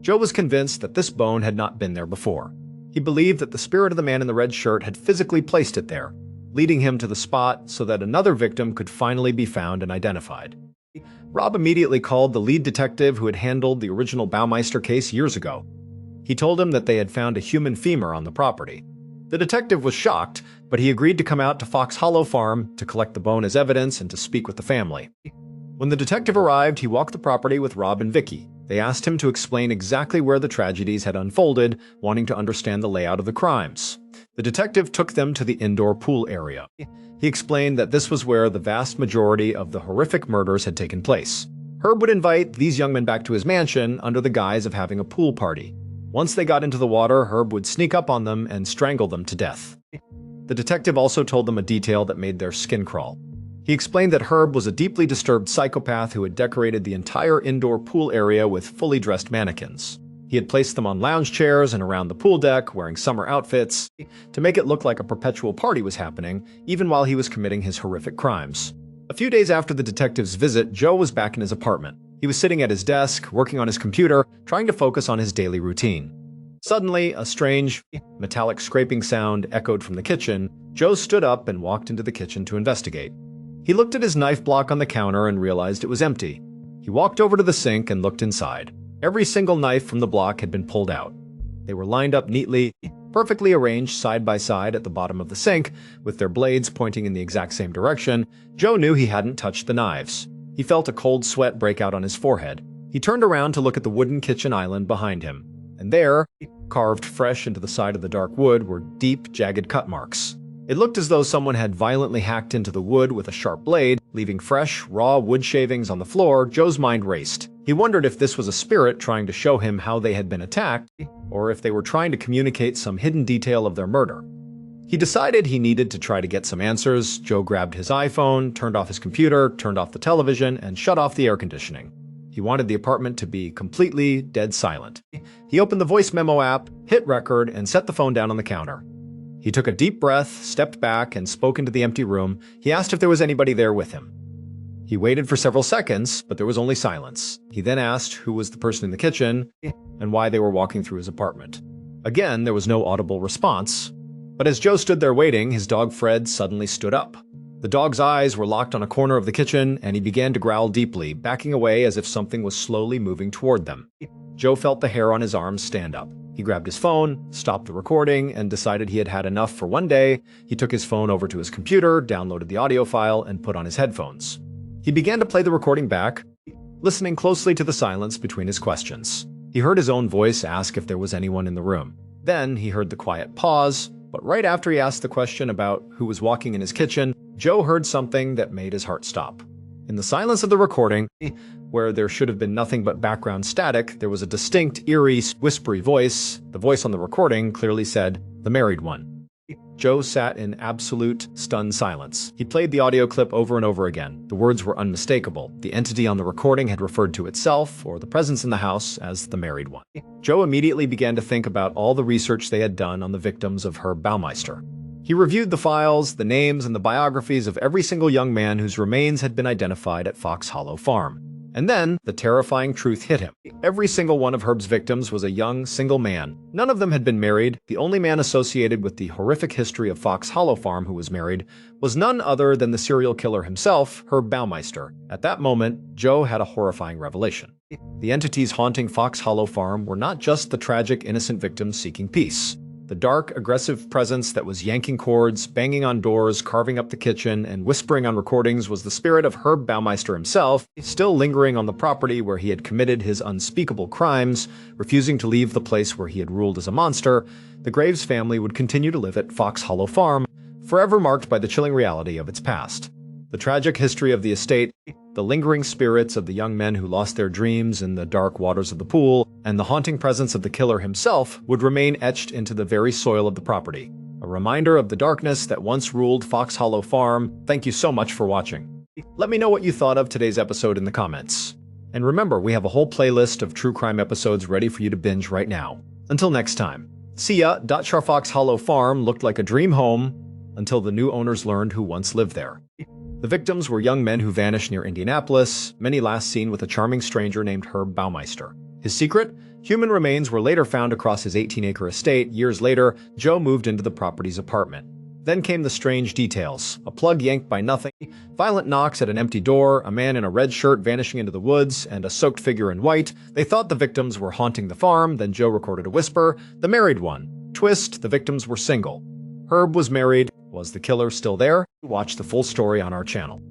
Joe was convinced that this bone had not been there before. He believed that the spirit of the man in the red shirt had physically placed it there, leading him to the spot so that another victim could finally be found and identified. Rob immediately called the lead detective who had handled the original Baumeister case years ago. He told him that they had found a human femur on the property. The detective was shocked, but he agreed to come out to Fox Hollow Farm to collect the bone as evidence and to speak with the family. When the detective arrived, he walked the property with Rob and Vicky. They asked him to explain exactly where the tragedies had unfolded, wanting to understand the layout of the crimes. The detective took them to the indoor pool area. He explained that this was where the vast majority of the horrific murders had taken place. Herb would invite these young men back to his mansion under the guise of having a pool party. Once they got into the water, Herb would sneak up on them and strangle them to death. The detective also told them a detail that made their skin crawl. He explained that Herb was a deeply disturbed psychopath who had decorated the entire indoor pool area with fully dressed mannequins. He had placed them on lounge chairs and around the pool deck, wearing summer outfits, to make it look like a perpetual party was happening, even while he was committing his horrific crimes. A few days after the detective's visit, Joe was back in his apartment. He was sitting at his desk, working on his computer, trying to focus on his daily routine. Suddenly, a strange, metallic scraping sound echoed from the kitchen. Joe stood up and walked into the kitchen to investigate. He looked at his knife block on the counter and realized it was empty. He walked over to the sink and looked inside. Every single knife from the block had been pulled out. They were lined up neatly, perfectly arranged side by side at the bottom of the sink, with their blades pointing in the exact same direction. Joe knew he hadn't touched the knives. He felt a cold sweat break out on his forehead. He turned around to look at the wooden kitchen island behind him. And there, carved fresh into the side of the dark wood, were deep, jagged cut marks. It looked as though someone had violently hacked into the wood with a sharp blade, leaving fresh, raw wood shavings on the floor. Joe's mind raced. He wondered if this was a spirit trying to show him how they had been attacked, or if they were trying to communicate some hidden detail of their murder. He decided he needed to try to get some answers. Joe grabbed his iPhone, turned off his computer, turned off the television, and shut off the air conditioning. He wanted the apartment to be completely dead silent. He opened the voice memo app, hit record, and set the phone down on the counter. He took a deep breath, stepped back, and spoke into the empty room. He asked if there was anybody there with him. He waited for several seconds, but there was only silence. He then asked who was the person in the kitchen and why they were walking through his apartment. Again, there was no audible response. But as Joe stood there waiting, his dog Fred suddenly stood up. The dog's eyes were locked on a corner of the kitchen, and he began to growl deeply, backing away as if something was slowly moving toward them. Joe felt the hair on his arms stand up. He grabbed his phone, stopped the recording, and decided he had had enough for one day. He took his phone over to his computer, downloaded the audio file, and put on his headphones. He began to play the recording back, listening closely to the silence between his questions. He heard his own voice ask if there was anyone in the room. Then he heard the quiet pause, but right after he asked the question about who was walking in his kitchen, Joe heard something that made his heart stop. In the silence of the recording, where there should have been nothing but background static, there was a distinct, eerie, whispery voice. The voice on the recording clearly said, "The married one." Joe sat in absolute, stunned silence. He played the audio clip over and over again. The words were unmistakable. The entity on the recording had referred to itself, or the presence in the house, as the married one. Joe immediately began to think about all the research they had done on the victims of Herb Baumeister. He reviewed the files, the names, and the biographies of every single young man whose remains had been identified at Fox Hollow Farm. And then, the terrifying truth hit him. Every single one of Herb's victims was a young, single man. None of them had been married. The only man associated with the horrific history of Fox Hollow Farm who was married was none other than the serial killer himself, Herb Baumeister. At that moment, Joe had a horrifying revelation. The entities haunting Fox Hollow Farm were not just the tragic, innocent victims seeking peace. The dark, aggressive presence that was yanking cords, banging on doors, carving up the kitchen, and whispering on recordings was the spirit of Herb Baumeister himself, still lingering on the property where he had committed his unspeakable crimes, refusing to leave the place where he had ruled as a monster. The Graves family would continue to live at Fox Hollow Farm, forever marked by the chilling reality of its past. The tragic history of the estate, the lingering spirits of the young men who lost their dreams in the dark waters of the pool, and the haunting presence of the killer himself would remain etched into the very soil of the property, a a reminder of the darkness that once ruled Fox Hollow Farm. Thank you so much for watching. Let me know what you thought of today's episode in the comments. And remember, we have a whole playlist of true crime episodes ready for you to binge right now. Until next time. See ya. Fox Hollow Farm looked like a dream home until the new owners learned who once lived there. The victims were young men who vanished near Indianapolis, many last seen with a charming stranger named Herb Baumeister. His secret? Human remains were later found across his 18-acre estate. Years later, Joe moved into the property's apartment. Then came the strange details. A plug yanked by nothing, violent knocks at an empty door, a man in a red shirt vanishing into the woods, and a soaked figure in white. They thought the victims were haunting the farm, then Joe recorded a whisper. The married one. Twist, the victims were single. Herb was married. Was the killer still there? Watch the full story on our channel.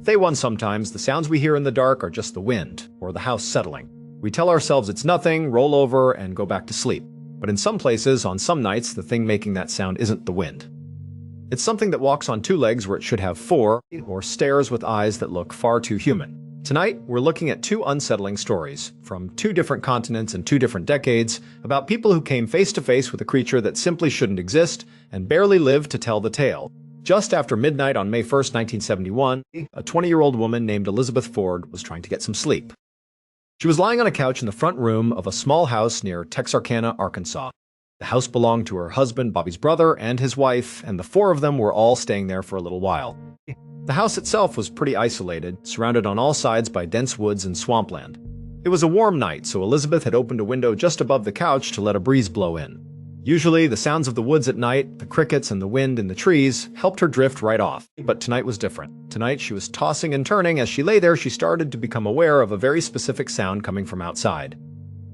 Day one sometimes, the sounds we hear in the dark are just the wind or the house settling. We tell ourselves it's nothing, roll over, and go back to sleep. But in some places, on some nights, the thing making that sound isn't the wind. It's something that walks on two legs where it should have four, or stares with eyes that look far too human. Tonight, we're looking at two unsettling stories from two different continents and two different decades about people who came face to face with a creature that simply shouldn't exist and barely lived to tell the tale. Just after midnight on May 1st, 1971, a 20-year-old woman named Elizabeth Ford was trying to get some sleep. She was lying on a couch in the front room of a small house near Texarkana, Arkansas. The house belonged to her husband, Bobby's brother, and his wife, and the four of them were all staying there for a little while. The house itself was pretty isolated, surrounded on all sides by dense woods and swampland. It was a warm night, so Elizabeth had opened a window just above the couch to let a breeze blow in. Usually, the sounds of the woods at night, the crickets and the wind in the trees, helped her drift right off. But tonight was different. Tonight, she was tossing and turning. As she lay there, she started to become aware of a very specific sound coming from outside.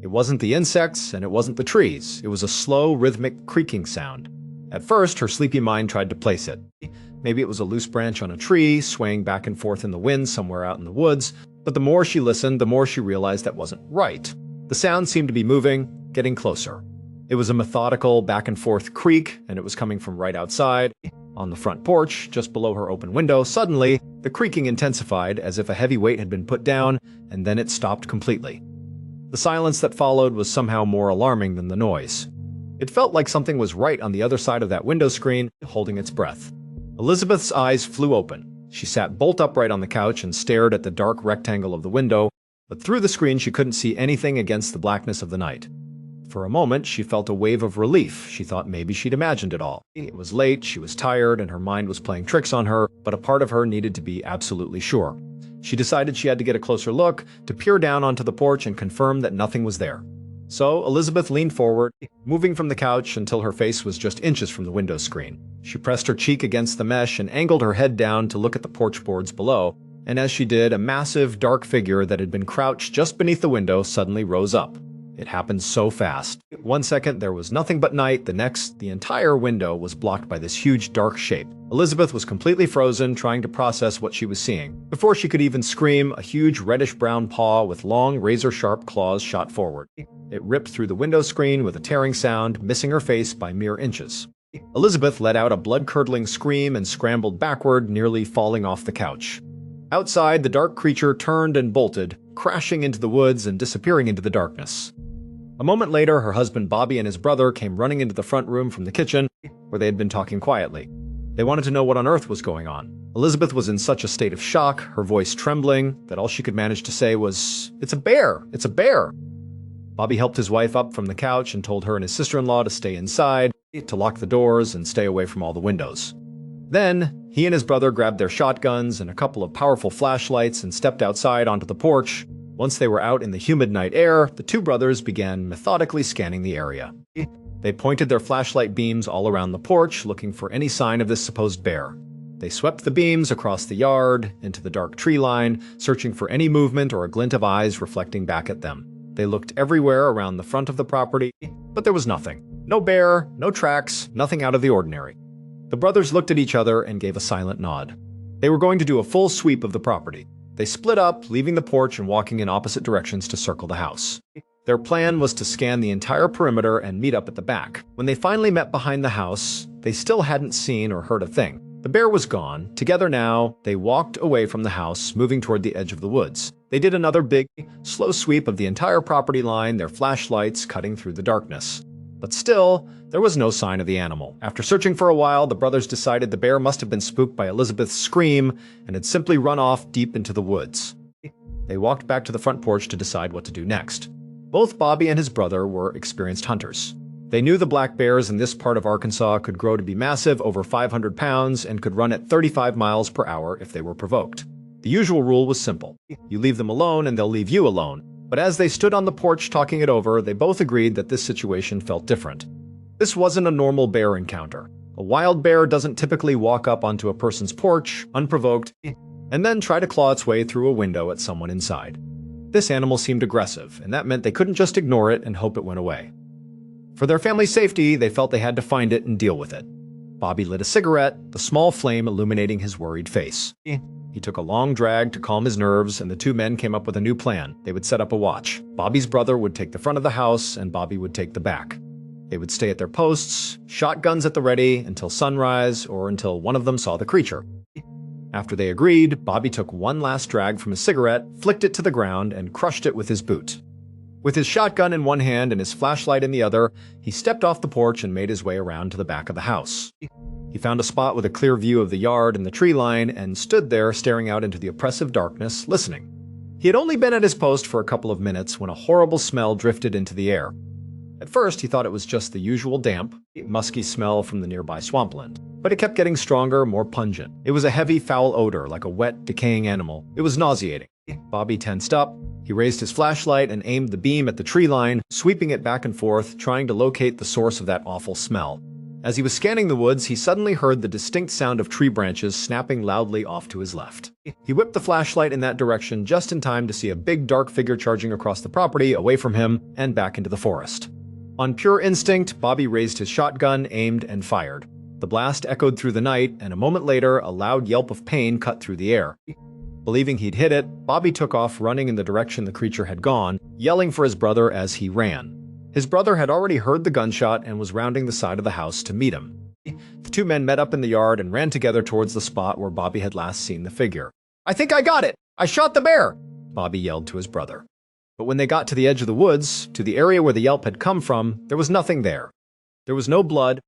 It wasn't the insects, and it wasn't the trees. It was a slow, rhythmic creaking sound. At first, her sleepy mind tried to place it. Maybe it was a loose branch on a tree, swaying back and forth in the wind somewhere out in the woods, but the more she listened, the more she realized that wasn't right. The sound seemed to be moving, getting closer. It was a methodical, back-and-forth creak, and it was coming from right outside. On the front porch, just below her open window, suddenly, the creaking intensified as if a heavy weight had been put down, and then it stopped completely. The silence that followed was somehow more alarming than the noise. It felt like something was right on the other side of that window screen, holding its breath. Elizabeth's eyes flew open. She sat bolt upright on the couch and stared at the dark rectangle of the window, but through the screen she couldn't see anything against the blackness of the night. For a moment, she felt a wave of relief. She thought maybe she'd imagined it all. It was late, she was tired, and her mind was playing tricks on her, but a part of her needed to be absolutely sure. She decided she had to get a closer look, to peer down onto the porch and confirm that nothing was there. So Elizabeth leaned forward, moving from the couch until her face was just inches from the window screen. She pressed her cheek against the mesh and angled her head down to look at the porch boards below, and as she did, a massive, dark figure that had been crouched just beneath the window suddenly rose up. It happened so fast. 1 second, there was nothing but night. The next, the entire window was blocked by this huge, dark shape. Elizabeth was completely frozen, trying to process what she was seeing. Before she could even scream, a huge reddish-brown paw with long, razor-sharp claws shot forward. It ripped through the window screen with a tearing sound, missing her face by mere inches. Elizabeth let out a blood-curdling scream and scrambled backward, nearly falling off the couch. Outside, the dark creature turned and bolted, crashing into the woods and disappearing into the darkness. A moment later, her husband Bobby and his brother came running into the front room from the kitchen, where they had been talking quietly. They wanted to know what on earth was going on. Elizabeth was in such a state of shock, her voice trembling, that all she could manage to say was, "It's a bear! It's a bear!" Bobby helped his wife up from the couch and told her and his sister-in-law to stay inside, to lock the doors and stay away from all the windows. Then, he and his brother grabbed their shotguns and a couple of powerful flashlights and stepped outside onto the porch. Once they were out in the humid night air, the two brothers began methodically scanning the area. They pointed their flashlight beams all around the porch, looking for any sign of this supposed bear. They swept the beams across the yard, into the dark tree line, searching for any movement or a glint of eyes reflecting back at them. They looked everywhere around the front of the property, but there was nothing. No bear, no tracks, nothing out of the ordinary. The brothers looked at each other and gave a silent nod. They were going to do a full sweep of the property. They split up, leaving the porch and walking in opposite directions to circle the house. Their plan was to scan the entire perimeter and meet up at the back. When they finally met behind the house, they still hadn't seen or heard a thing. The bear was gone. Together now, they walked away from the house, moving toward the edge of the woods. They did another big, slow sweep of the entire property line, their flashlights cutting through the darkness. But still, there was no sign of the animal. After searching for a while, the brothers decided the bear must have been spooked by Elizabeth's scream and had simply run off deep into the woods. They walked back to the front porch to decide what to do next. Both Bobby and his brother were experienced hunters. They knew the black bears in this part of Arkansas could grow to be massive, over 500 pounds, and could run at 35 miles per hour if they were provoked. The usual rule was simple. You leave them alone and they'll leave you alone. But as they stood on the porch talking it over, they both agreed that this situation felt different. This wasn't a normal bear encounter. A wild bear doesn't typically walk up onto a person's porch, unprovoked, and then try to claw its way through a window at someone inside. This animal seemed aggressive, and that meant they couldn't just ignore it and hope it went away. For their family's safety, they felt they had to find it and deal with it. Bobby lit a cigarette, the small flame illuminating his worried face. He took a long drag to calm his nerves, and the two men came up with a new plan. They would set up a watch. Bobby's brother would take the front of the house, and Bobby would take the back. They would stay at their posts, shotguns at the ready, until sunrise or until one of them saw the creature. After they agreed, Bobby took one last drag from his cigarette, flicked it to the ground, and crushed it with his boot. With his shotgun in one hand and his flashlight in the other, he stepped off the porch and made his way around to the back of the house. He found a spot with a clear view of the yard and the tree line and stood there staring out into the oppressive darkness, listening. He had only been at his post for a couple of minutes when a horrible smell drifted into the air. At first, he thought it was just the usual damp, musky smell from the nearby swampland. But it kept getting stronger, more pungent. It was a heavy, foul odor, like a wet, decaying animal. It was nauseating. Bobby tensed up. He raised his flashlight and aimed the beam at the tree line, sweeping it back and forth, trying to locate the source of that awful smell. As he was scanning the woods, he suddenly heard the distinct sound of tree branches snapping loudly off to his left. He whipped the flashlight in that direction just in time to see a big dark figure charging across the property, away from him, and back into the forest. On pure instinct, Bobby raised his shotgun, aimed, and fired. The blast echoed through the night, and a moment later, a loud yelp of pain cut through the air. Believing he'd hit it, Bobby took off running in the direction the creature had gone, yelling for his brother as he ran. His brother had already heard the gunshot and was rounding the side of the house to meet him. The two men met up in the yard and ran together towards the spot where Bobby had last seen the figure. "I think I got it! I shot the bear!" Bobby yelled to his brother. But when they got to the edge of the woods, to the area where the yelp had come from, there was nothing there. There was no blood,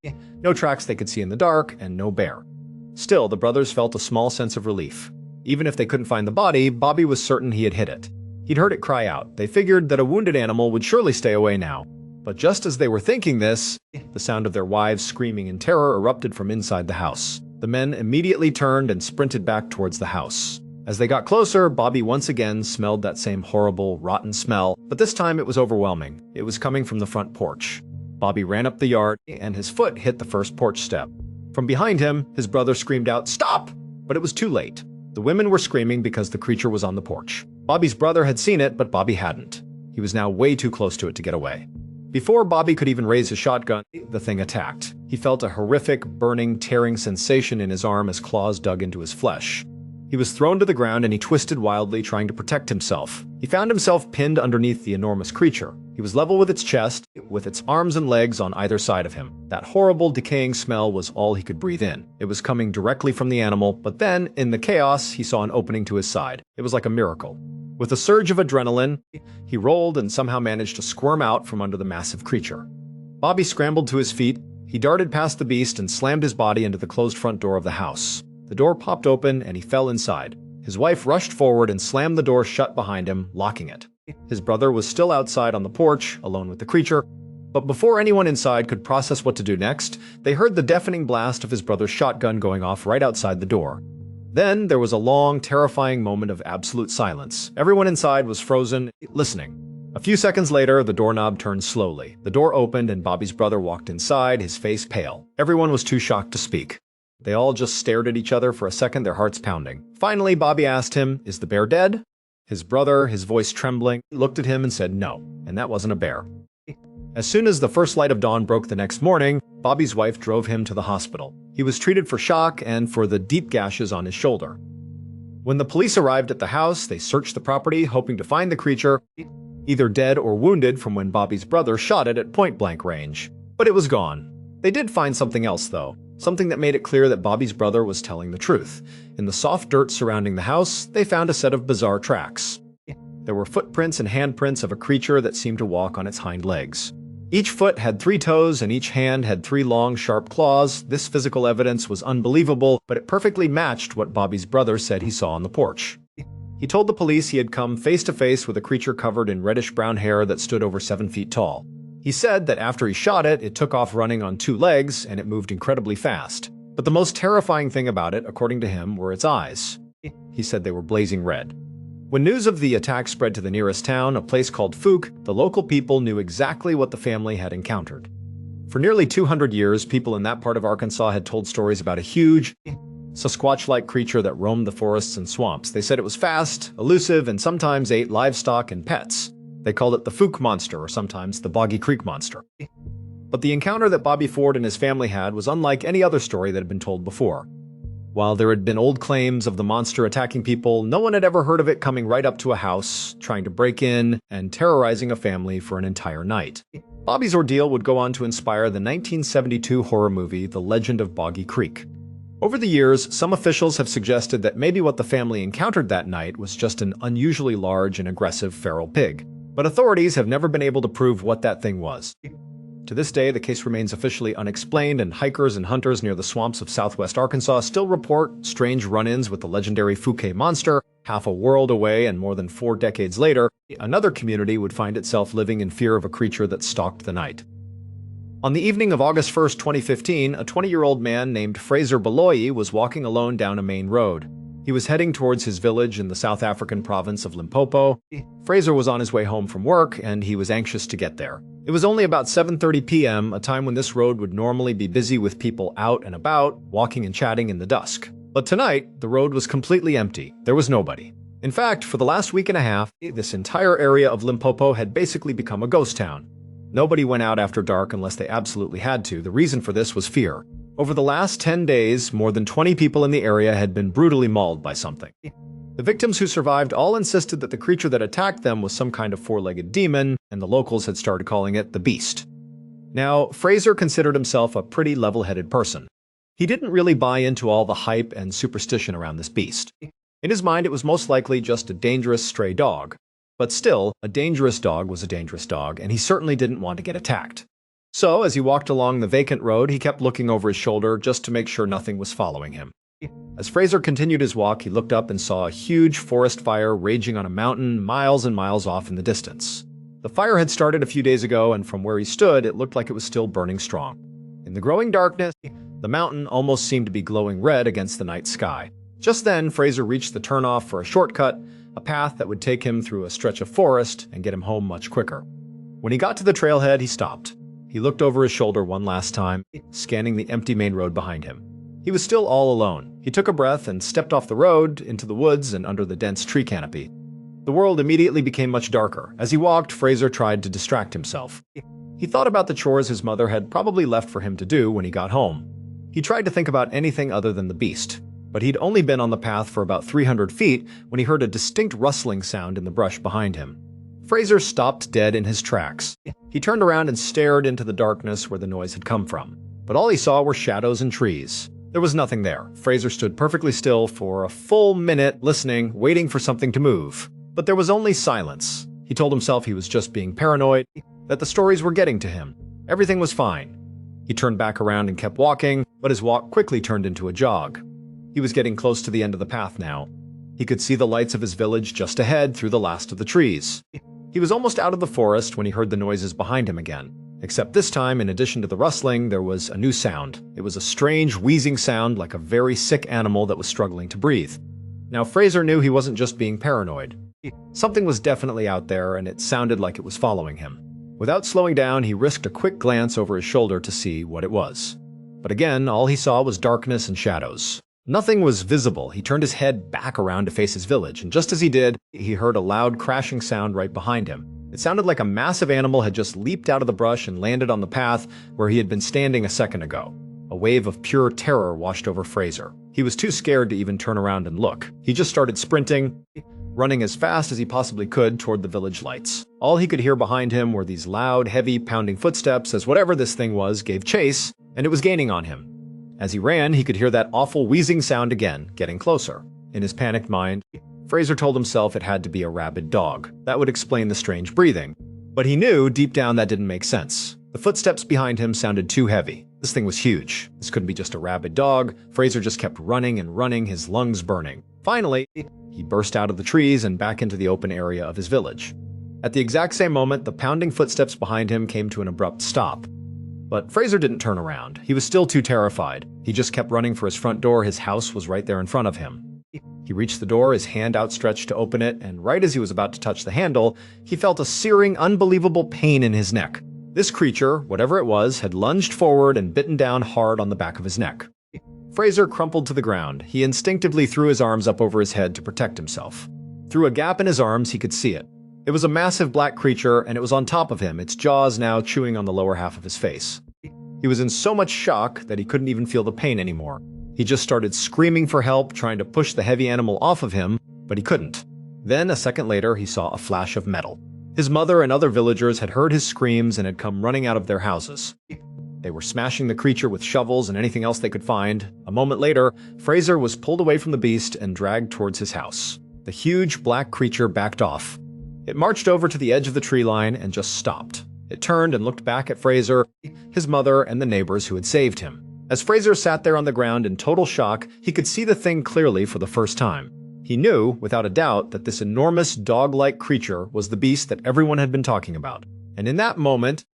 no tracks they could see in the dark, and no bear. Still, the brothers felt a small sense of relief. Even if they couldn't find the body, Bobby was certain he had hit it. He'd heard it cry out. They figured that a wounded animal would surely stay away now. But just as they were thinking this, the sound of their wives screaming in terror erupted from inside the house. The men immediately turned and sprinted back towards the house. As they got closer, Bobby once again smelled that same horrible, rotten smell, but this time it was overwhelming. It was coming from the front porch. Bobby ran up the yard, and his foot hit the first porch step. From behind him, his brother screamed out, "Stop!" But it was too late. The women were screaming because the creature was on the porch. Bobby's brother had seen it, but Bobby hadn't. He was now way too close to it to get away. Before Bobby could even raise his shotgun, the thing attacked. He felt a horrific, burning, tearing sensation in his arm as claws dug into his flesh. He was thrown to the ground and he twisted wildly, trying to protect himself. He found himself pinned underneath the enormous creature. He was level with its chest, with its arms and legs on either side of him. That horrible, decaying smell was all he could breathe in. It was coming directly from the animal, but then, in the chaos, he saw an opening to his side. It was like a miracle. With a surge of adrenaline, he rolled and somehow managed to squirm out from under the massive creature. Bobby scrambled to his feet. He darted past the beast and slammed his body into the closed front door of the house. The door popped open and he fell inside. His wife rushed forward and slammed the door shut behind him, locking it. His brother was still outside on the porch, alone with the creature. But before anyone inside could process what to do next, they heard the deafening blast of his brother's shotgun going off right outside the door. Then there was a long, terrifying moment of absolute silence. Everyone inside was frozen, listening. A few seconds later, the doorknob turned slowly. The door opened and Bobby's brother walked inside, his face pale. Everyone was too shocked to speak. They all just stared at each other for a second, their hearts pounding. Finally, Bobby asked him, "Is the bear dead?" His brother, his voice trembling, looked at him and said no, and that wasn't a bear. As soon as the first light of dawn broke the next morning, Bobby's wife drove him to the hospital. He was treated for shock and for the deep gashes on his shoulder. When the police arrived at the house, they searched the property, hoping to find the creature, either dead or wounded from when Bobby's brother shot it at point-blank range. But it was gone. They did find something else, though. Something that made it clear that Bobby's brother was telling the truth. In the soft dirt surrounding the house, they found a set of bizarre tracks. There were footprints and handprints of a creature that seemed to walk on its hind legs. Each foot had 3 toes and each hand had 3 long, sharp claws. This physical evidence was unbelievable, but it perfectly matched what Bobby's brother said he saw on the porch. He told the police he had come face to face with a creature covered in reddish-brown hair that stood over 7 feet tall. He said that after he shot it, it took off running on 2 legs and it moved incredibly fast. But the most terrifying thing about it, according to him, were its eyes. He said they were blazing red. When news of the attack spread to the nearest town, a place called Fook, the local people knew exactly what the family had encountered. For nearly 200 years, people in that part of Arkansas had told stories about a huge, Sasquatch-like creature that roamed the forests and swamps. They said it was fast, elusive, and sometimes ate livestock and pets. They called it the Fook Monster, or sometimes the Boggy Creek Monster. But the encounter that Bobby Ford and his family had was unlike any other story that had been told before. While there had been old claims of the monster attacking people, no one had ever heard of it coming right up to a house, trying to break in, and terrorizing a family for an entire night. Bobby's ordeal would go on to inspire the 1972 horror movie The Legend of Boggy Creek. Over the years, some officials have suggested that maybe what the family encountered that night was just an unusually large and aggressive feral pig. But authorities have never been able to prove what that thing was. To this day, the case remains officially unexplained, and hikers and hunters near the swamps of southwest Arkansas still report strange run-ins with the legendary Fouquet monster. Half a world away and more than 4 decades later, another community would find itself living in fear of a creature that stalked the night. On the evening of August 1st, 2015, a 20-year-old man named Fraser Beloyi was walking alone down a main road. He was heading towards his village in the South African province of Limpopo. Fraser was on his way home from work, and he was anxious to get there. It was only about 7:30 p.m., a time when this road would normally be busy with people out and about, walking and chatting in the dusk. But tonight, the road was completely empty. There was nobody. In fact, for the last week and a half, this entire area of Limpopo had basically become a ghost town. Nobody went out after dark unless they absolutely had to. The reason for this was fear. Over the last 10 days, more than 20 people in the area had been brutally mauled by something. The victims who survived all insisted that the creature that attacked them was some kind of 4-legged demon, and the locals had started calling it the Beast. Now, Fraser considered himself a pretty level-headed person. He didn't really buy into all the hype and superstition around this beast. In his mind, it was most likely just a dangerous stray dog. But still, a dangerous dog was a dangerous dog, and he certainly didn't want to get attacked. So, as he walked along the vacant road, he kept looking over his shoulder just to make sure nothing was following him. As Fraser continued his walk, he looked up and saw a huge forest fire raging on a mountain miles and miles off in the distance. The fire had started a few days ago, and from where he stood, it looked like it was still burning strong. In the growing darkness, the mountain almost seemed to be glowing red against the night sky. Just then, Fraser reached the turnoff for a shortcut, a path that would take him through a stretch of forest and get him home much quicker. When he got to the trailhead, he stopped. He looked over his shoulder one last time, scanning the empty main road behind him. He was still all alone. He took a breath and stepped off the road, into the woods and under the dense tree canopy. The world immediately became much darker. As he walked, Fraser tried to distract himself. He thought about the chores his mother had probably left for him to do when he got home. He tried to think about anything other than the beast, but he'd only been on the path for about 300 feet when he heard a distinct rustling sound in the brush behind him. Fraser stopped dead in his tracks. He turned around and stared into the darkness where the noise had come from. But all he saw were shadows and trees. There was nothing there. Fraser stood perfectly still for a full minute, listening, waiting for something to move. But there was only silence. He told himself he was just being paranoid, that the stories were getting to him. Everything was fine. He turned back around and kept walking, but his walk quickly turned into a jog. He was getting close to the end of the path now. He could see the lights of his village just ahead through the last of the trees. He was almost out of the forest when he heard the noises behind him again. Except this time, in addition to the rustling, there was a new sound. It was a strange, wheezing sound like a very sick animal that was struggling to breathe. Now, Fraser knew he wasn't just being paranoid. Something was definitely out there, and it sounded like it was following him. Without slowing down, he risked a quick glance over his shoulder to see what it was. But again, all he saw was darkness and shadows. Nothing was visible. He turned his head back around to face his village, and just as he did, he heard a loud crashing sound right behind him. It sounded like a massive animal had just leaped out of the brush and landed on the path where he had been standing a second ago. A wave of pure terror washed over Fraser. He was too scared to even turn around and look. He just started sprinting, running as fast as he possibly could toward the village lights. All he could hear behind him were these loud, heavy, pounding footsteps as whatever this thing was gave chase, and it was gaining on him. As he ran, he could hear that awful wheezing sound again, getting closer. In his panicked mind, Fraser told himself it had to be a rabid dog. That would explain the strange breathing. But he knew deep down that didn't make sense. The footsteps behind him sounded too heavy. This thing was huge. This couldn't be just a rabid dog. Fraser just kept running and running, his lungs burning. Finally, he burst out of the trees and back into the open area of his village. At the exact same moment, the pounding footsteps behind him came to an abrupt stop. But Fraser didn't turn around. He was still too terrified. He just kept running for his front door. His house was right there in front of him. He reached the door, his hand outstretched to open it, and right as he was about to touch the handle, he felt a searing, unbelievable pain in his neck. This creature, whatever it was, had lunged forward and bitten down hard on the back of his neck. Fraser crumpled to the ground. He instinctively threw his arms up over his head to protect himself. Through a gap in his arms, he could see it. It was a massive black creature, and it was on top of him, its jaws now chewing on the lower half of his face. He was in so much shock that he couldn't even feel the pain anymore. He just started screaming for help, trying to push the heavy animal off of him, but he couldn't. Then, a second later, he saw a flash of metal. His mother and other villagers had heard his screams and had come running out of their houses. They were smashing the creature with shovels and anything else they could find. A moment later, Fraser was pulled away from the beast and dragged towards his house. The huge black creature backed off. It marched over to the edge of the tree line and just stopped. It turned and looked back at Fraser, his mother, and the neighbors who had saved him. As Fraser sat there on the ground in total shock, he could see the thing clearly for the first time. He knew, without a doubt, that this enormous dog-like creature was the beast that everyone had been talking about. And in that moment,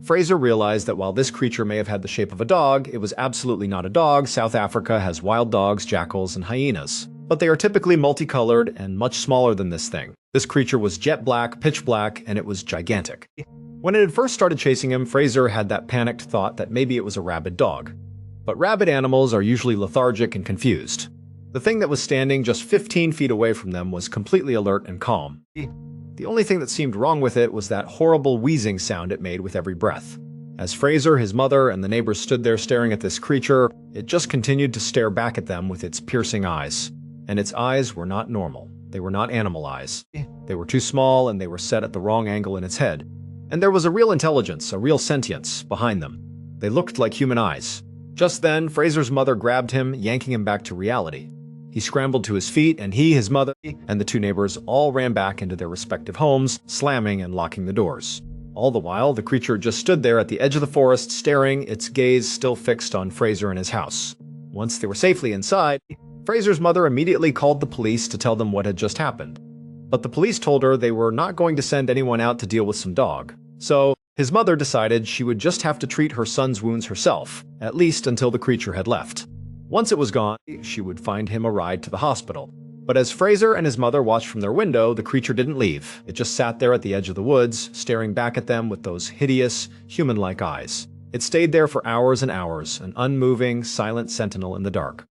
Fraser realized that while this creature may have had the shape of a dog, it was absolutely not a dog. South Africa has wild dogs, jackals, and hyenas. But they are typically multicolored and much smaller than this thing. This creature was jet black, pitch black, and it was gigantic. When it had first started chasing him, Fraser had that panicked thought that maybe it was a rabid dog. But rabid animals are usually lethargic and confused. The thing that was standing just 15 feet away from them was completely alert and calm. The only thing that seemed wrong with it was that horrible wheezing sound it made with every breath. As Fraser, his mother, and the neighbors stood there staring at this creature, it just continued to stare back at them with its piercing eyes. And its eyes were not normal. They were not animal eyes. They were too small and they were set at the wrong angle in its head. And there was a real intelligence, a real sentience, behind them. They looked like human eyes. Just then, Fraser's mother grabbed him, yanking him back to reality. He scrambled to his feet, and he, his mother, and the two neighbors all ran back into their respective homes, slamming and locking the doors. All the while, the creature just stood there at the edge of the forest, staring, its gaze still fixed on Fraser and his house. Once they were safely inside, Fraser's mother immediately called the police to tell them what had just happened. But the police told her they were not going to send anyone out to deal with some dog. So, his mother decided she would just have to treat her son's wounds herself, at least until the creature had left. Once it was gone, she would find him a ride to the hospital. But as Fraser and his mother watched from their window, the creature didn't leave. It just sat there at the edge of the woods, staring back at them with those hideous, human-like eyes. It stayed there for hours and hours, an unmoving, silent sentinel in the dark.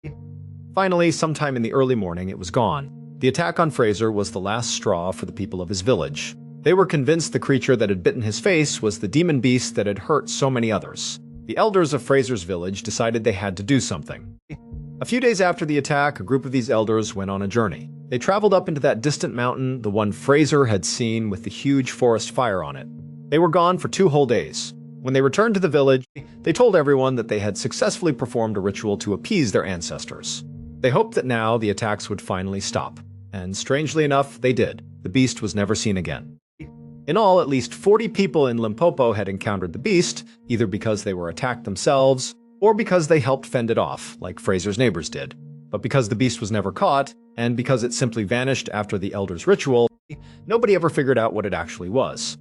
Finally, sometime in the early morning, it was gone. The attack on Fraser was the last straw for the people of his village. They were convinced the creature that had bitten his face was the demon beast that had hurt so many others. The elders of Fraser's village decided they had to do something. A few days after the attack, a group of these elders went on a journey. They traveled up into that distant mountain, the one Fraser had seen with the huge forest fire on it. They were gone for 2 whole days. When they returned to the village, they told everyone that they had successfully performed a ritual to appease their ancestors. They hoped that now the attacks would finally stop. And strangely enough, they did. The beast was never seen again. In all, at least 40 people in Limpopo had encountered the beast, either because they were attacked themselves, or because they helped fend it off, like Fraser's neighbors did. But because the beast was never caught, and because it simply vanished after the elders' ritual, nobody ever figured out what it actually was.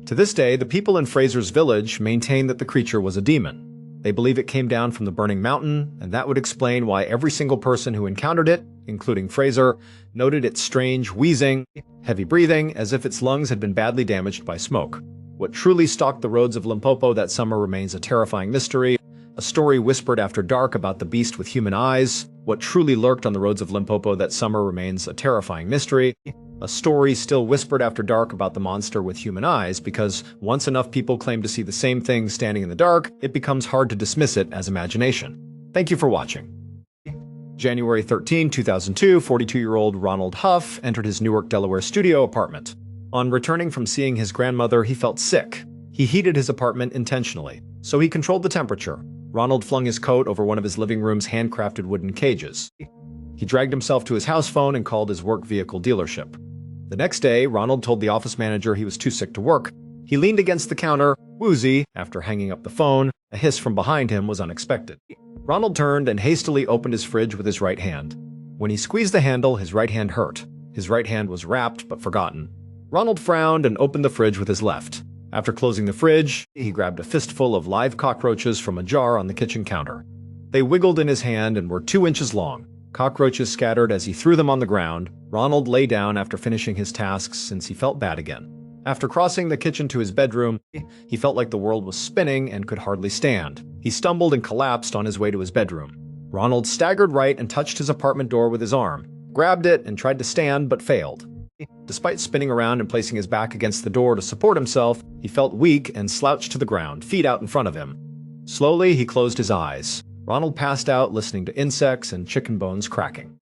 To this day, the people in Fraser's village maintain that the creature was a demon. They believe it came down from the burning mountain, and that would explain why every single person who encountered it, including Fraser, noted its strange wheezing, heavy breathing, as if its lungs had been badly damaged by smoke. What truly stalked the roads of Limpopo that summer remains a terrifying mystery, a story whispered after dark about the beast with human eyes. What truly lurked on the roads of Limpopo that summer remains a terrifying mystery, a story still whispered after dark about the monster with human eyes, because once enough people claim to see the same thing standing in the dark, it becomes hard to dismiss it as imagination. Thank you for watching. January 13, 2002, 42-year-old Ronald Huff entered his Newark, Delaware studio apartment. On returning from seeing his grandmother, he felt sick. He heated his apartment intentionally, so he controlled the temperature. Ronald flung his coat over one of his living room's handcrafted wooden cages. He dragged himself to his house phone and called his work vehicle dealership. The next day, Ronald told the office manager he was too sick to work. He leaned against the counter, woozy, after hanging up the phone. A hiss from behind him was unexpected. Ronald turned and hastily opened his fridge with his right hand. When he squeezed the handle, his right hand hurt. His right hand was wrapped but forgotten. Ronald frowned and opened the fridge with his left. After closing the fridge, he grabbed a fistful of live cockroaches from a jar on the kitchen counter. They wiggled in his hand and were 2 inches long. Cockroaches scattered as he threw them on the ground. Ronald lay down after finishing his tasks since he felt bad again. After crossing the kitchen to his bedroom, he felt like the world was spinning and could hardly stand. He stumbled and collapsed on his way to his bedroom. Ronald staggered right and touched his apartment door with his arm, grabbed it and tried to stand but failed. Despite spinning around and placing his back against the door to support himself, he felt weak and slouched to the ground, feet out in front of him. Slowly, he closed his eyes. Ronald passed out, listening to insects and chicken bones cracking.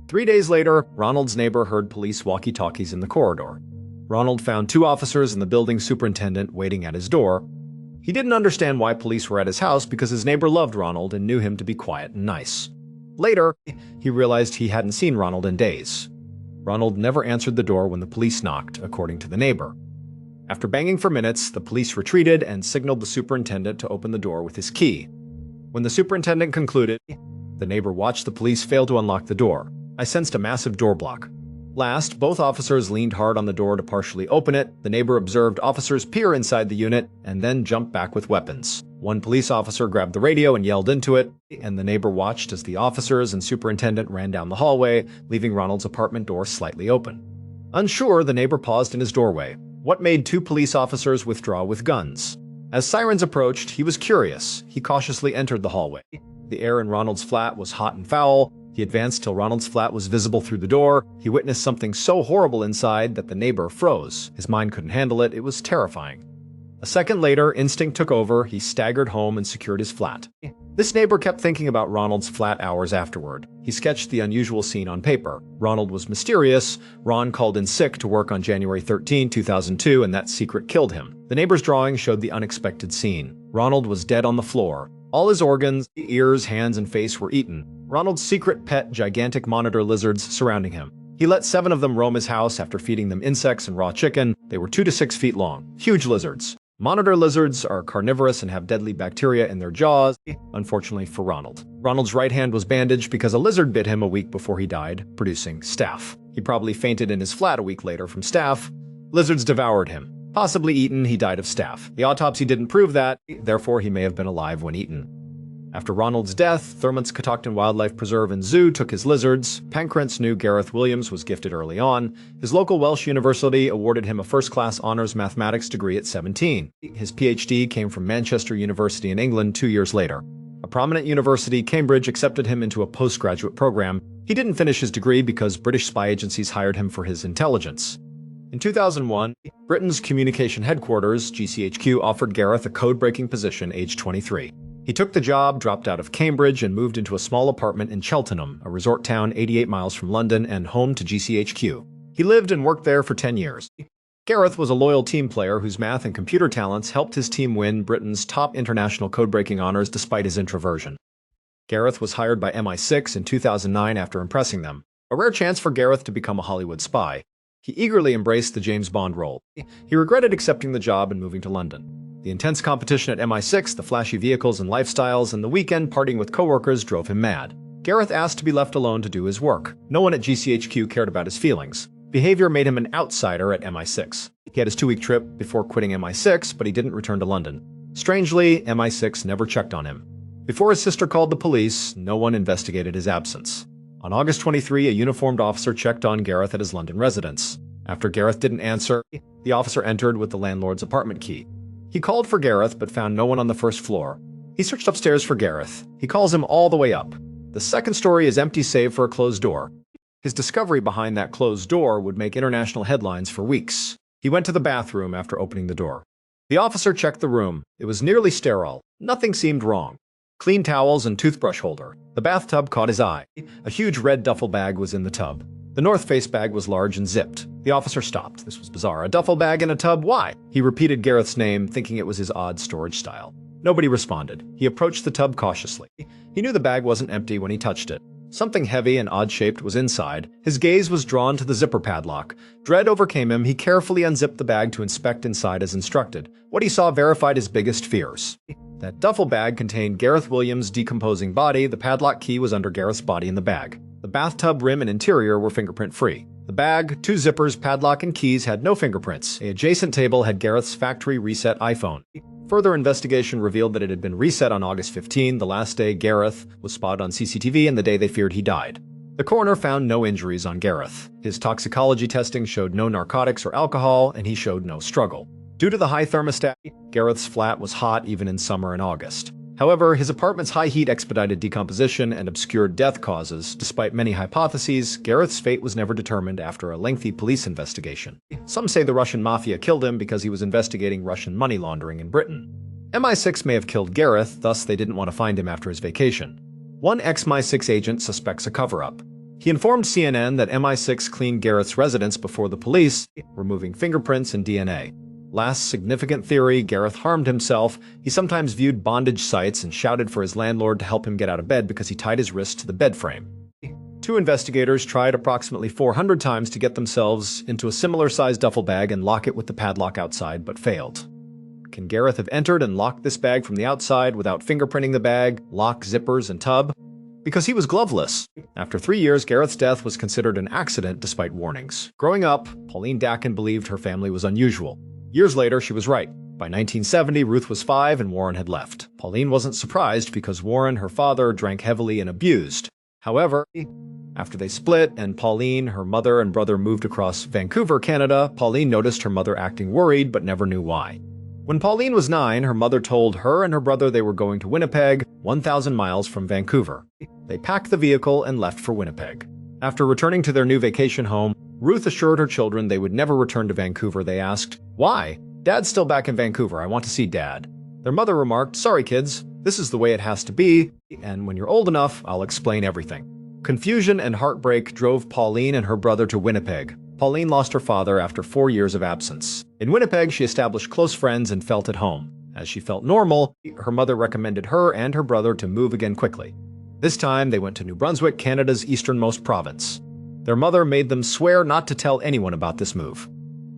3 days later, Ronald's neighbor heard police walkie-talkies in the corridor. Ronald found 2 officers and the building superintendent waiting at his door. He didn't understand why police were at his house because his neighbor loved Ronald and knew him to be quiet and nice. Later, he realized he hadn't seen Ronald in days. Ronald never answered the door when the police knocked, according to the neighbor. After banging for minutes, the police retreated and signaled the superintendent to open the door with his key. When the superintendent concluded, the neighbor watched the police fail to unlock the door. I sensed a massive door block. Last, both officers leaned hard on the door to partially open it. The neighbor observed officers peer inside the unit and then jump back with weapons. One police officer grabbed the radio and yelled into it, and the neighbor watched as the officers and superintendent ran down the hallway, leaving Ronald's apartment door slightly open. Unsure, the neighbor paused in his doorway. What made 2 police officers withdraw with guns? As sirens approached, he was curious. He cautiously entered the hallway. The air in Ronald's flat was hot and foul. He advanced till Ronald's flat was visible through the door. He witnessed something so horrible inside that the neighbor froze. His mind couldn't handle it. It was terrifying. A second later, instinct took over. He staggered home and secured his flat. This neighbor kept thinking about Ronald's flat hours afterward. He sketched the unusual scene on paper. Ronald was mysterious. Ron called in sick to work on January 13, 2002, and that secret killed him. The neighbor's drawing showed the unexpected scene. Ronald was dead on the floor. All his organs, ears, hands, and face were eaten. Ronald's secret pet, gigantic monitor lizards, surrounding him. He let 7 of them roam his house after feeding them insects and raw chicken. They were 2 to 6 feet long. Huge lizards. Monitor lizards are carnivorous and have deadly bacteria in their jaws, unfortunately for Ronald. Ronald's right hand was bandaged because a lizard bit him a week before he died, producing staph. He probably fainted in his flat a week later from staph. Lizards devoured him. Possibly eaten, he died of staph. The autopsy didn't prove that, therefore he may have been alive when eaten. After Ronald's death, Thurmond's Catoctin Wildlife Preserve and Zoo took his lizards. Pancrantz knew Gareth Williams was gifted early on. His local Welsh university awarded him a first-class honours mathematics degree at 17. His PhD came from Manchester University in England 2 years later. A prominent university, Cambridge, accepted him into a postgraduate program. He didn't finish his degree because British spy agencies hired him for his intelligence. In 2001, Britain's Communication Headquarters, GCHQ, offered Gareth a code-breaking position aged 23. He took the job, dropped out of Cambridge, and moved into a small apartment in Cheltenham, a resort town 88 miles from London and home to GCHQ. He lived and worked there for 10 years. Gareth was a loyal team player whose math and computer talents helped his team win Britain's top international code-breaking honors despite his introversion. Gareth was hired by MI6 in 2009 after impressing them, a rare chance for Gareth to become a Hollywood spy. He eagerly embraced the James Bond role. He regretted accepting the job and moving to London. The intense competition at MI6, the flashy vehicles and lifestyles, and the weekend partying with coworkers drove him mad. Gareth asked to be left alone to do his work. No one at GCHQ cared about his feelings. Behavior made him an outsider at MI6. He had his 2-week trip before quitting MI6, but he didn't return to London. Strangely, MI6 never checked on him. Before his sister called the police, no one investigated his absence. On August 23, a uniformed officer checked on Gareth at his London residence. After Gareth didn't answer, the officer entered with the landlord's apartment key. He called for Gareth, but found no one on the first floor. He searched upstairs for Gareth. He calls him all the way up. The second story is empty save for a closed door. His discovery behind that closed door would make international headlines for weeks. He went to the bathroom after opening the door. The officer checked the room. It was nearly sterile. Nothing seemed wrong. Clean towels and toothbrush holder. The bathtub caught his eye. A huge red duffel bag was in the tub. The North Face bag was large and zipped. The officer stopped. This was bizarre. A duffel bag in a tub? Why? He repeated Gareth's name, thinking it was his odd storage style. Nobody responded. He approached the tub cautiously. He knew the bag wasn't empty when he touched it. Something heavy and odd-shaped was inside. His gaze was drawn to the zipper padlock. Dread overcame him. He carefully unzipped the bag to inspect inside as instructed. What he saw verified his biggest fears. That duffel bag contained Gareth Williams' decomposing body. The padlock key was under Gareth's body in the bag. The bathtub rim and interior were fingerprint-free. The bag, 2 zippers, padlock, and keys had no fingerprints. An adjacent table had Gareth's factory reset iPhone. Further investigation revealed that it had been reset on August 15, the last day Gareth was spotted on CCTV and the day they feared he died. The coroner found no injuries on Gareth. His toxicology testing showed no narcotics or alcohol, and he showed no struggle. Due to the high thermostat, Gareth's flat was hot even in summer and August. However, his apartment's high heat expedited decomposition and obscured death causes. Despite many hypotheses, Gareth's fate was never determined after a lengthy police investigation. Some say the Russian mafia killed him because he was investigating Russian money laundering in Britain. MI6 may have killed Gareth, thus they didn't want to find him after his vacation. One ex-MI6 agent suspects a cover-up. He informed CNN that MI6 cleaned Gareth's residence before the police, removing fingerprints and DNA. Last significant theory, Gareth harmed himself. He sometimes viewed bondage sites and shouted for his landlord to help him get out of bed because he tied his wrist to the bed frame. Two investigators tried approximately 400 times to get themselves into a similar-sized duffel bag and lock it with the padlock outside, but failed. Can Gareth have entered and locked this bag from the outside without fingerprinting the bag, lock, zippers, and tub? Because he was gloveless. After 3 years, Gareth's death was considered an accident despite warnings. Growing up, Pauline Dakin believed her family was unusual. Years later, she was right. By 1970, Ruth was 5 and Warren had left. Pauline wasn't surprised because Warren, her father, drank heavily and abused. However, after they split and Pauline, her mother, and brother moved across Vancouver, Canada, Pauline noticed her mother acting worried but never knew why. When Pauline was 9, her mother told her and her brother they were going to Winnipeg, 1,000 miles from Vancouver. They packed the vehicle and left for Winnipeg. After returning to their new vacation home, Ruth assured her children they would never return to Vancouver. They asked, "Why? Dad's still back in Vancouver. I want to see Dad." Their mother remarked, "Sorry kids, this is the way it has to be, and when you're old enough, I'll explain everything." Confusion and heartbreak drove Pauline and her brother to Winnipeg. Pauline lost her father after 4 years of absence. In Winnipeg, she established close friends and felt at home. As she felt normal, her mother recommended her and her brother to move again quickly. This time, they went to New Brunswick, Canada's easternmost province. Their mother made them swear not to tell anyone about this move.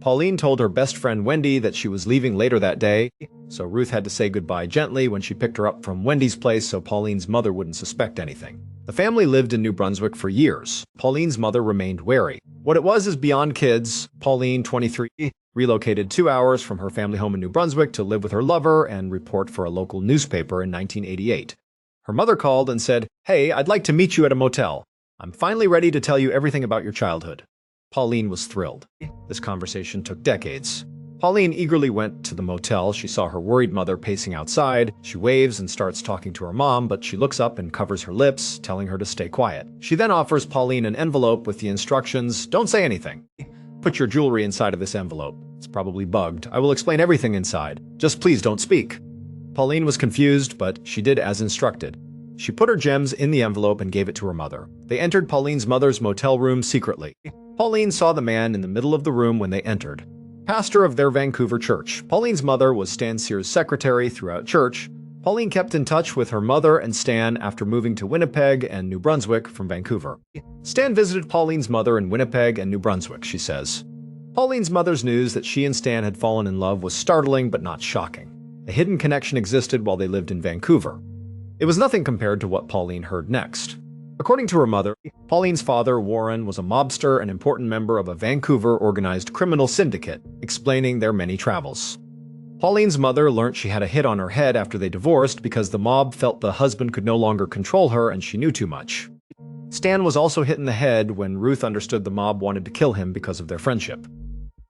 Pauline told her best friend Wendy that she was leaving later that day, so Ruth had to say goodbye gently when she picked her up from Wendy's place so Pauline's mother wouldn't suspect anything. The family lived in New Brunswick for years. Pauline's mother remained wary. What it was is beyond kids. Pauline, 23, relocated 2 hours from her family home in New Brunswick to live with her lover and report for a local newspaper in 1988. Her mother called and said, "Hey, I'd like to meet you at a motel. I'm finally ready to tell you everything about your childhood." Pauline was thrilled. This conversation took decades. Pauline eagerly went to the motel. She saw her worried mother pacing outside. She waves and starts talking to her mom, but she looks up and covers her lips, telling her to stay quiet. She then offers Pauline an envelope with the instructions, "Don't say anything. Put your jewelry inside of this envelope. It's probably bugged. I will explain everything inside. Just please don't speak." Pauline was confused, but she did as instructed. She put her gems in the envelope and gave it to her mother. They entered Pauline's mother's motel room secretly. Pauline saw the man in the middle of the room when they entered. Pastor of their Vancouver church. Pauline's mother was Stan Sears' secretary throughout church. Pauline kept in touch with her mother and Stan after moving to Winnipeg and New Brunswick from Vancouver. Stan visited Pauline's mother in Winnipeg and New Brunswick, she says. Pauline's mother's news that she and Stan had fallen in love was startling but not shocking. A hidden connection existed while they lived in Vancouver. It was nothing compared to what Pauline heard next. According to her mother, Pauline's father, Warren, was a mobster and important member of a Vancouver organized criminal syndicate, explaining their many travels. Pauline's mother learned she had a hit on her head after they divorced because the mob felt the husband could no longer control her and she knew too much. Stan was also hit in the head when Ruth understood the mob wanted to kill him because of their friendship.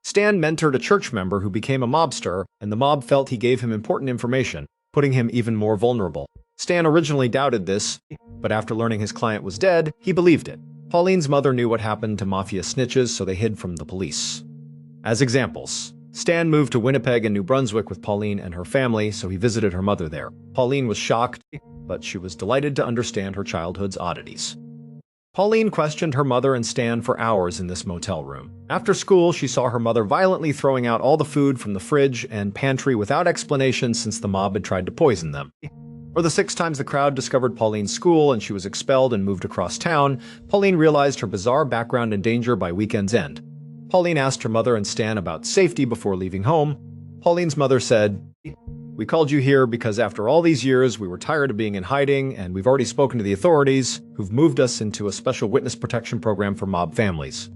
Stan mentored a church member who became a mobster, and the mob felt he gave him important information, putting him even more vulnerable. Stan originally doubted this, but after learning his client was dead, he believed it. Pauline's mother knew what happened to mafia snitches, so they hid from the police. As examples, Stan moved to Winnipeg and New Brunswick with Pauline and her family, so he visited her mother there. Pauline was shocked, but she was delighted to understand her childhood's oddities. Pauline questioned her mother and Stan for hours in this motel room. After school, she saw her mother violently throwing out all the food from the fridge and pantry without explanation since the mob had tried to poison them. For the 6 times the crowd discovered Pauline's school and she was expelled and moved across town, Pauline realized her bizarre background and danger by weekend's end. Pauline asked her mother and Stan about safety before leaving home. Pauline's mother said, "We called you here because after all these years, we were tired of being in hiding, and we've already spoken to the authorities, who've moved us into a special witness protection program for mob families.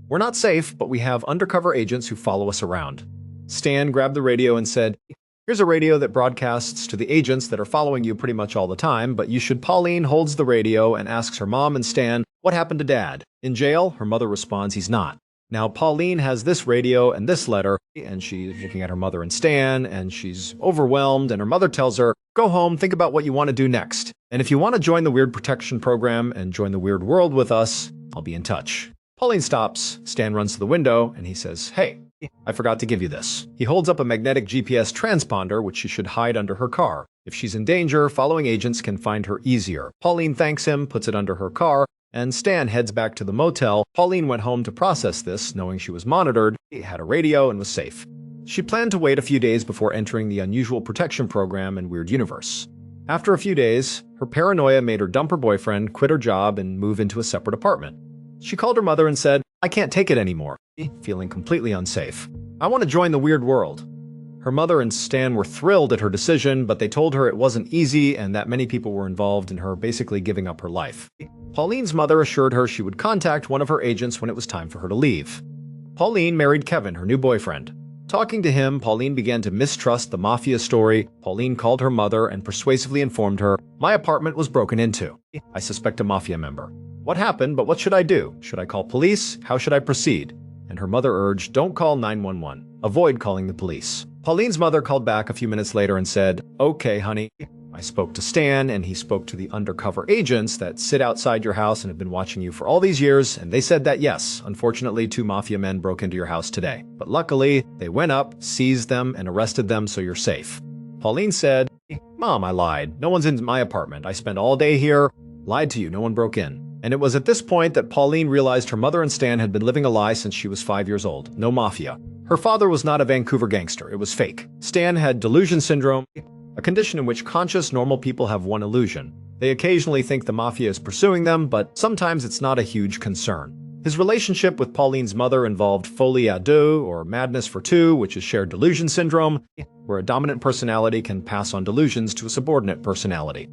We're not safe, but we have undercover agents who follow us around." Stan grabbed the radio and said, "Here's a radio that broadcasts to the agents that are following you pretty much all the time, but you should." Pauline holds the radio and asks her mom and Stan, "What happened to Dad? In jail?" Her mother responds, "He's not." Now, Pauline has this radio and this letter, and she's looking at her mother and Stan, and she's overwhelmed, and her mother tells her, "Go home, think about what you want to do next. And if you want to join the Weird Protection Program and join the weird world with us, I'll be in touch." Pauline stops, Stan runs to the window, and he says, "Hey, I forgot to give you this." He holds up a magnetic GPS transponder, which she should hide under her car. If she's in danger, following agents can find her easier. Pauline thanks him, puts it under her car, and Stan heads back to the motel. Pauline went home to process this, knowing she was monitored, had a radio, and was safe. She planned to wait a few days before entering the Unusual Protection Program and Weird Universe. After a few days, her paranoia made her dump her boyfriend, quit her job, and move into a separate apartment. She called her mother and said, "I can't take it anymore," feeling completely unsafe. "I want to join the weird world." Her mother and Stan were thrilled at her decision, but they told her it wasn't easy and that many people were involved in her basically giving up her life. Pauline's mother assured her she would contact one of her agents when it was time for her to leave. Pauline married Kevin, her new boyfriend. Talking to him, Pauline began to mistrust the mafia story. Pauline called her mother and persuasively informed her, "My apartment was broken into. I suspect a mafia member. What happened, but what should I do? Should I call police? How should I proceed?" And her mother urged, "Don't call 911. Avoid calling the police." Pauline's mother called back a few minutes later and said, "Okay, honey. I spoke to Stan, and he spoke to the undercover agents that sit outside your house and have been watching you for all these years, and they said that yes, unfortunately 2 mafia men broke into your house today. But luckily, they went up, seized them, and arrested them, so you're safe." Pauline said, "Mom, I lied. No one's in my apartment. I spent all day here. Lied to you. No one broke in." And it was at this point that Pauline realized her mother and Stan had been living a lie since she was 5 years old. No mafia. Her father was not a Vancouver gangster. It was fake. Stan had delusion syndrome, a condition in which conscious, normal people have one illusion. They occasionally think the mafia is pursuing them, but sometimes it's not a huge concern. His relationship with Pauline's mother involved folie à deux, or madness for two, which is shared delusion syndrome, where a dominant personality can pass on delusions to a subordinate personality.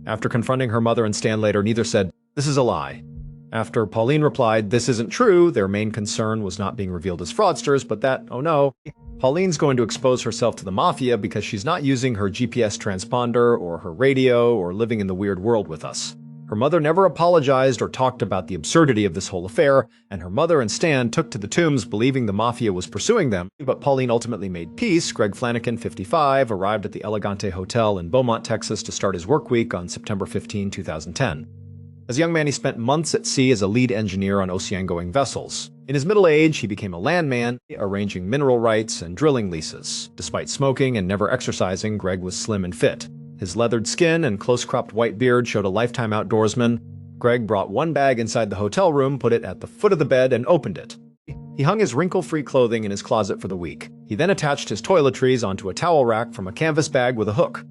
After confronting her mother and Stan later, neither said, "This is a lie." After Pauline replied, "This isn't true," their main concern was not being revealed as fraudsters, but that, oh no, Pauline's going to expose herself to the mafia because she's not using her GPS transponder or her radio or living in the weird world with us. Her mother never apologized or talked about the absurdity of this whole affair, and her mother and Stan took to the tombs believing the mafia was pursuing them, but Pauline ultimately made peace. Greg Flanagan, 55, arrived at the Elegante Hotel in Beaumont, Texas to start his work week on September 15, 2010. As a young man, he spent months at sea as a lead engineer on ocean-going vessels. In his middle age, he became a landman, arranging mineral rights and drilling leases. Despite smoking and never exercising, Greg was slim and fit. His leathered skin and close-cropped white beard showed a lifetime outdoorsman. Greg brought one bag inside the hotel room, put it at the foot of the bed, and opened it. He hung his wrinkle-free clothing in his closet for the week. He then attached his toiletries onto a towel rack from a canvas bag with a hook.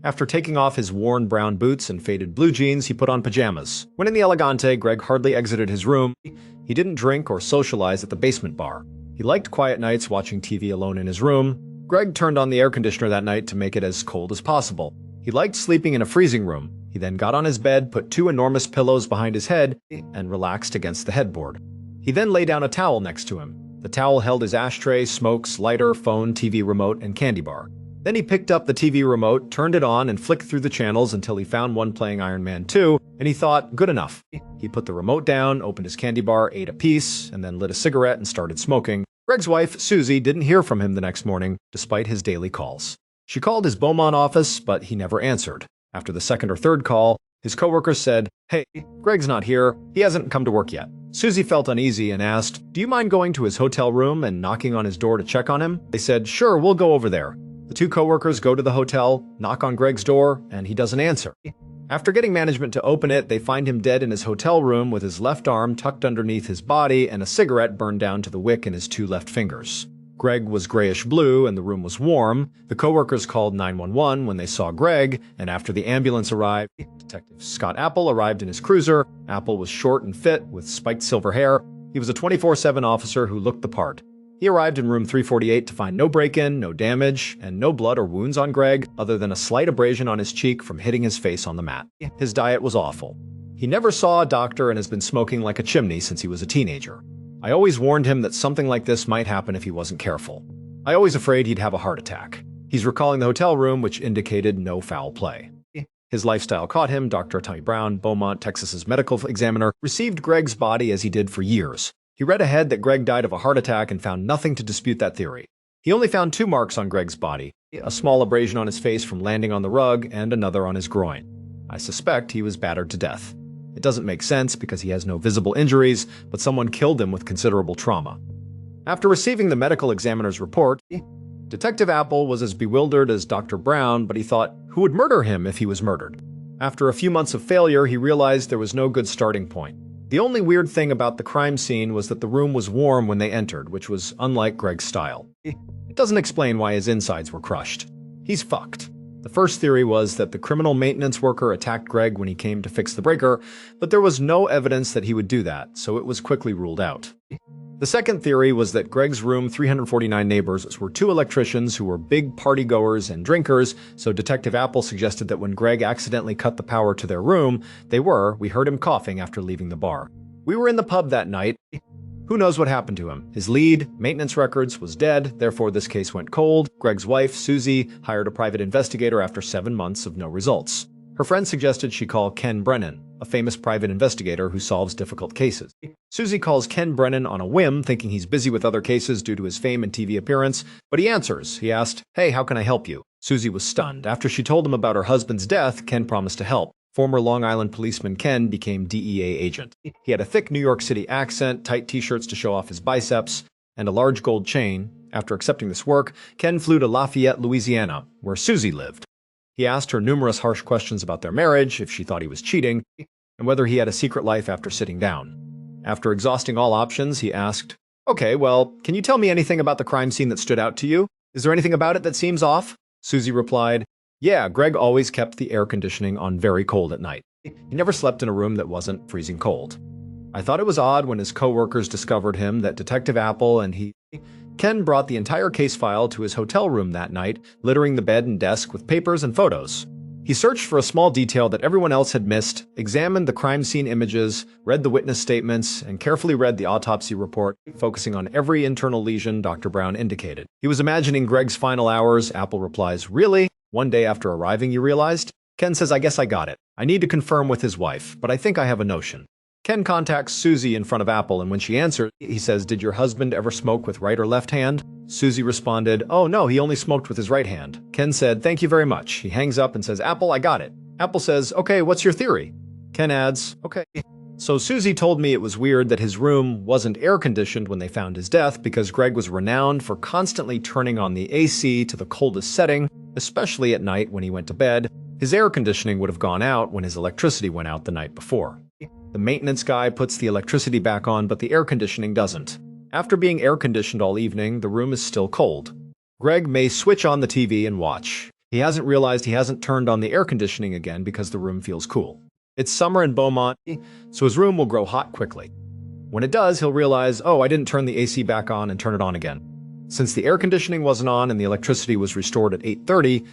After taking off his worn brown boots and faded blue jeans, he put on pajamas. When in the Elegante, Greg hardly exited his room. He didn't drink or socialize at the basement bar. He liked quiet nights watching TV alone in his room. Greg turned on the air conditioner that night to make it as cold as possible. He liked sleeping in a freezing room. He then got on his bed, put 2 enormous pillows behind his head, and relaxed against the headboard. He then lay down a towel next to him. The towel held his ashtray, smokes, lighter, phone, TV remote, and candy bar. Then he picked up the TV remote, turned it on, and flicked through the channels until he found one playing Iron Man 2, and he thought, good enough. He put the remote down, opened his candy bar, ate a piece, and then lit a cigarette and started smoking. Greg's wife, Susie, didn't hear from him the next morning, despite his daily calls. She called his Beaumont office, but he never answered. After the second or third call, his coworkers said, "Hey, Greg's not here. He hasn't come to work yet." Susie felt uneasy and asked, "Do you mind going to his hotel room and knocking on his door to check on him?" They said, "Sure, we'll go over there." The 2 coworkers go to the hotel, knock on Greg's door, and he doesn't answer. After getting management to open it, they find him dead in his hotel room with his left arm tucked underneath his body and a cigarette burned down to the wick in his 2 left fingers. Greg was grayish-blue and the room was warm. The coworkers called 911 when they saw Greg, and after the ambulance arrived, Detective Scott Apple arrived in his cruiser. Apple was short and fit, with spiked silver hair. He was a 24/7 officer who looked the part. He arrived in room 348 to find no break-in, no damage, and no blood or wounds on Greg, other than a slight abrasion on his cheek from hitting his face on the mat. His diet was awful. He never saw a doctor and has been smoking like a chimney since he was a teenager. I always warned him that something like this might happen if he wasn't careful. I always afraid he'd have a heart attack. He's recalling the hotel room, which indicated no foul play. His lifestyle caught him. Dr. Tommy Brown, Beaumont, Texas's medical examiner, received Greg's body as he did for years. He read ahead that Greg died of a heart attack and found nothing to dispute that theory. He only found 2 marks on Greg's body, a small abrasion on his face from landing on the rug and another on his groin. I suspect he was battered to death. It doesn't make sense because he has no visible injuries, but someone killed him with considerable trauma. After receiving the medical examiner's report, Detective Apple was as bewildered as Dr. Brown, but he thought, who would murder him if he was murdered? After a few months of failure, he realized there was no good starting point. The only weird thing about the crime scene was that the room was warm when they entered, which was unlike Greg's style. It doesn't explain why his insides were crushed. He's fucked. The first theory was that the criminal maintenance worker attacked Greg when he came to fix the breaker, but there was no evidence that he would do that, so it was quickly ruled out. The second theory was that Greg's room 349 neighbors were 2 electricians who were big partygoers and drinkers, so Detective Apple suggested that when Greg accidentally cut the power to their room, we heard him coughing after leaving the bar. We were in the pub that night. Who knows what happened to him? His lead, maintenance records, was dead, therefore this case went cold. Greg's wife, Susie, hired a private investigator after 7 months of no results. Her friend suggested she call Ken Brennan, a famous private investigator who solves difficult cases. Susie calls Ken Brennan on a whim, thinking he's busy with other cases due to his fame and TV appearance, but he answers. He asked, "Hey, how can I help you?" Susie was stunned. After she told him about her husband's death, Ken promised to help. Former Long Island policeman Ken became DEA agent. He had a thick New York City accent, tight t-shirts to show off his biceps, and a large gold chain. After accepting this work, Ken flew to Lafayette, Louisiana, where Susie lived. He asked her numerous harsh questions about their marriage, if she thought he was cheating, and whether he had a secret life after sitting down. After exhausting all options, he asked, "Okay, well, can you tell me anything about the crime scene that stood out to you? Is there anything about it that seems off?" Susie replied, "Yeah, Greg always kept the air conditioning on very cold at night. He never slept in a room that wasn't freezing cold. I thought it was odd when his co-workers discovered him that Detective Apple and Ken brought the entire case file to his hotel room that night, littering the bed and desk with papers and photos. He searched for a small detail that everyone else had missed, examined the crime scene images, read the witness statements, and carefully read the autopsy report, focusing on every internal lesion Dr. Brown indicated. He was imagining Greg's final hours. Apple replies, "Really? One day after arriving, you realized?" Ken says, "I guess I got it. I need to confirm with his wife, but I think I have a notion." Ken contacts Susie in front of Apple, and when she answers, he says, "Did your husband ever smoke with right or left hand?" Susie responded, "Oh no, he only smoked with his right hand." Ken said, "Thank you very much." He hangs up and says, "Apple, I got it." Apple says, "Okay, what's your theory?" Ken adds, "Okay. So Susie told me it was weird that his room wasn't air-conditioned when they found his death because Greg was renowned for constantly turning on the AC to the coldest setting, especially at night when he went to bed. His air conditioning would have gone out when his electricity went out the night before. The maintenance guy puts the electricity back on, but the air conditioning doesn't. After being air-conditioned all evening, the room is still cold. Greg may switch on the TV and watch. He hasn't realized he hasn't turned on the air conditioning again because the room feels cool. It's summer in Beaumont, so his room will grow hot quickly. When it does, he'll realize, oh, I didn't turn the AC back on and turn it on again. Since the air conditioning wasn't on and the electricity was restored at 8:30,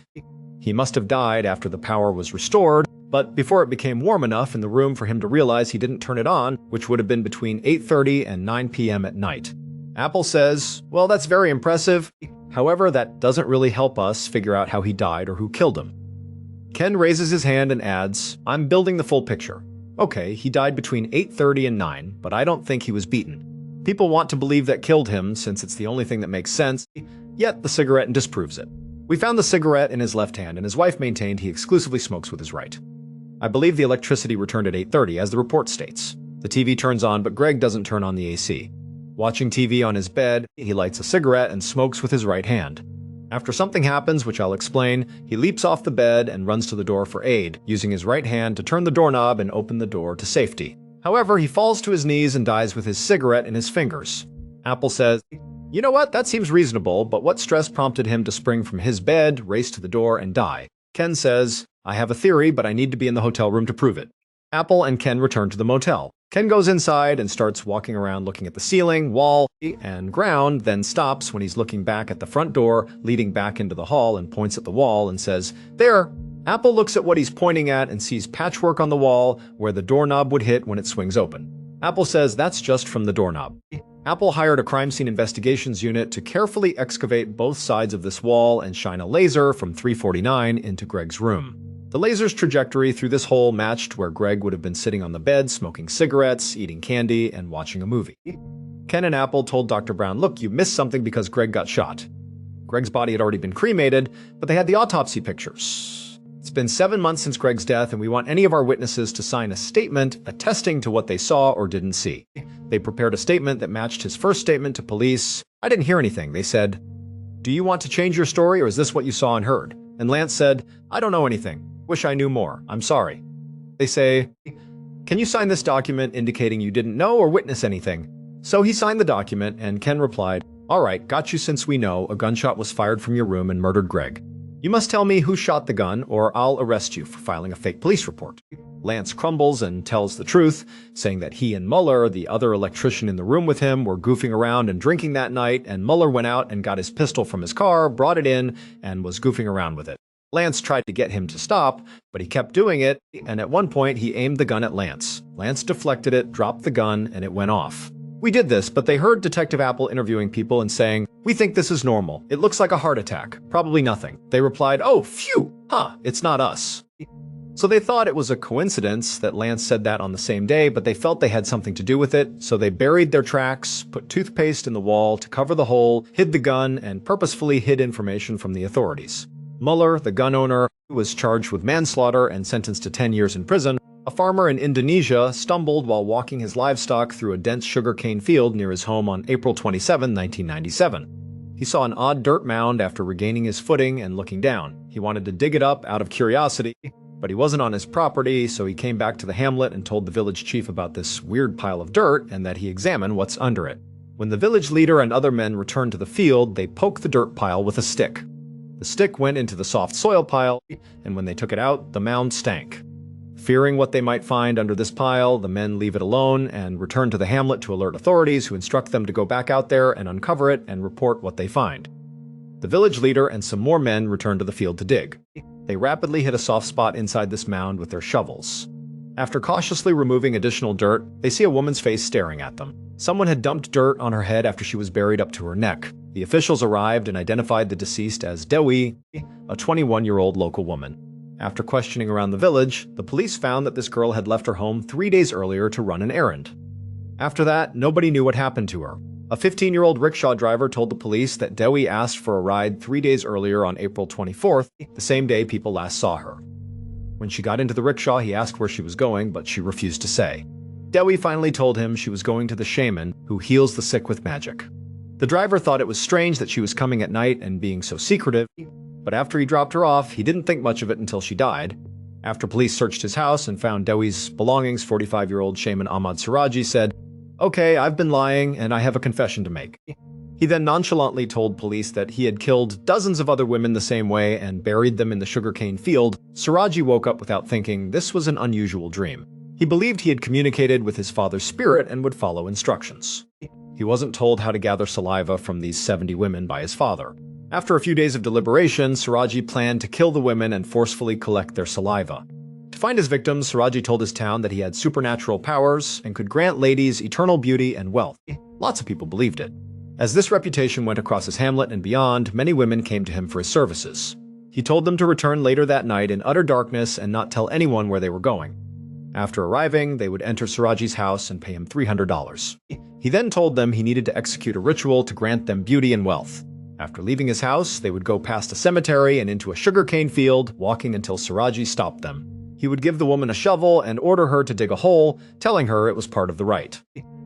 he must have died after the power was restored, but before it became warm enough in the room for him to realize he didn't turn it on, which would have been between 8:30 and 9 p.m. at night. Apple says, well, that's very impressive. However, that doesn't really help us figure out how he died or who killed him. Ken raises his hand and adds, I'm building the full picture. Okay, he died between 8:30 and 9, but I don't think he was beaten. People want to believe that killed him since it's the only thing that makes sense, yet the cigarette disproves it. We found the cigarette in his left hand, and his wife maintained he exclusively smokes with his right. I believe the electricity returned at 8:30, as the report states. The TV turns on, but Greg doesn't turn on the AC. Watching TV on his bed, he lights a cigarette and smokes with his right hand. After something happens, which I'll explain, he leaps off the bed and runs to the door for aid, using his right hand to turn the doorknob and open the door to safety. However, he falls to his knees and dies with his cigarette in his fingers. Apple says, you know what, that seems reasonable, but what stress prompted him to spring from his bed, race to the door, and die? Ken says, I have a theory, but I need to be in the hotel room to prove it. Apple and Ken return to the motel. Ken goes inside and starts walking around looking at the ceiling, wall, and ground, then stops when he's looking back at the front door leading back into the hall and points at the wall and says, there! Apple looks at what he's pointing at and sees patchwork on the wall where the doorknob would hit when it swings open. Apple says that's just from the doorknob. Apple hired a crime scene investigations unit to carefully excavate both sides of this wall and shine a laser from 349 into Greg's room. The laser's trajectory through this hole matched where Greg would have been sitting on the bed, smoking cigarettes, eating candy, and watching a movie. Ken and Apple told Dr. Brown, "Look, you missed something because Greg got shot." Greg's body had already been cremated, but they had the autopsy pictures. It's been 7 months since Greg's death, and we want any of our witnesses to sign a statement attesting to what they saw or didn't see. They prepared a statement that matched his first statement to police. "I didn't hear anything," they said. "Do you want to change your story, or is this what you saw and heard?" And Lance said, "I don't know anything. Wish I knew more. I'm sorry." They say, "Can you sign this document indicating you didn't know or witness anything?" So he signed the document, and Ken replied, "All right, got you since we know a gunshot was fired from your room and murdered Greg. You must tell me who shot the gun, or I'll arrest you for filing a fake police report." Lance crumbles and tells the truth, saying that he and Mueller, the other electrician in the room with him, were goofing around and drinking that night, and Mueller went out and got his pistol from his car, brought it in, and was goofing around with it. Lance tried to get him to stop, but he kept doing it, and at one point he aimed the gun at Lance. Lance deflected it, dropped the gun, and it went off. "We did this, but they heard Detective Apple interviewing people and saying, 'We think this is normal. It looks like a heart attack. Probably nothing.' They replied, 'Oh, phew! It's not us.'" So they thought it was a coincidence that Lance said that on the same day, but they felt they had something to do with it, so they buried their tracks, put toothpaste in the wall to cover the hole, hid the gun, and purposefully hid information from the authorities. Mueller, the gun owner, was charged with manslaughter and sentenced to 10 years in prison. A farmer in Indonesia stumbled while walking his livestock through a dense sugarcane field near his home on April 27, 1997. He saw an odd dirt mound after regaining his footing and looking down. He wanted to dig it up out of curiosity, but he wasn't on his property, so he came back to the hamlet and told the village chief about this weird pile of dirt and that he examine what's under it. When the village leader and other men returned to the field, they poked the dirt pile with a stick. The stick went into the soft soil pile, and when they took it out, the mound stank. Fearing what they might find under this pile, the men leave it alone and return to the hamlet to alert authorities, who instruct them to go back out there and uncover it and report what they find. The village leader and some more men return to the field to dig. They rapidly hit a soft spot inside this mound with their shovels. After cautiously removing additional dirt, they see a woman's face staring at them. Someone had dumped dirt on her head after she was buried up to her neck. The officials arrived and identified the deceased as Dewi, a 21-year-old local woman. After questioning around the village, the police found that this girl had left her home 3 days earlier to run an errand. After that, nobody knew what happened to her. A 15-year-old rickshaw driver told the police that Dewi asked for a ride 3 days earlier on April 24th, the same day people last saw her. When she got into the rickshaw, he asked where she was going, but she refused to say. Dewi finally told him she was going to the shaman who heals the sick with magic. The driver thought it was strange that she was coming at night and being so secretive, but after he dropped her off, he didn't think much of it until she died. After police searched his house and found Dewi's belongings, 45-year-old shaman Ahmad Siraji said, "Okay, I've been lying and I have a confession to make." He then nonchalantly told police that he had killed dozens of other women the same way and buried them in the sugarcane field. Siraji woke up without thinking this was an unusual dream. He believed he had communicated with his father's spirit and would follow instructions. He wasn't told how to gather saliva from these 70 women by his father. After a few days of deliberation, Siraji planned to kill the women and forcefully collect their saliva. To find his victims, Siraji told his town that he had supernatural powers and could grant ladies eternal beauty and wealth. Lots of people believed it. As this reputation went across his hamlet and beyond, many women came to him for his services. He told them to return later that night in utter darkness and not tell anyone where they were going. After arriving, they would enter Siraji's house and pay him $300. He then told them he needed to execute a ritual to grant them beauty and wealth. After leaving his house, they would go past a cemetery and into a sugarcane field, walking until Siraji stopped them. He would give the woman a shovel and order her to dig a hole, telling her it was part of the rite.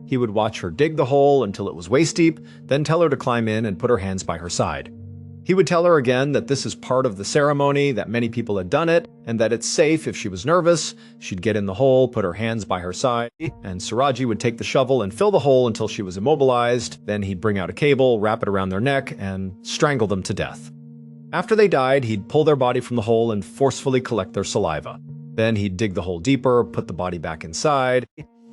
He would watch her dig the hole until it was waist-deep, then tell her to climb in and put her hands by her side. He would tell her again that this is part of the ceremony, that many people had done it, and that it's safe if she was nervous. She'd get in the hole, put her hands by her side, and Siraji would take the shovel and fill the hole until she was immobilized. Then he'd bring out a cable, wrap it around their neck, and strangle them to death. After they died, he'd pull their body from the hole and forcefully collect their saliva. Then he'd dig the hole deeper, put the body back inside,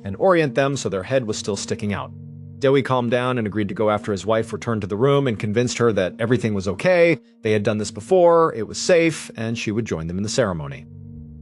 and orient them so their head was still sticking out. Dewi calmed down and agreed to go after his wife returned to the room and convinced her that everything was okay, they had done this before, it was safe, and she would join them in the ceremony.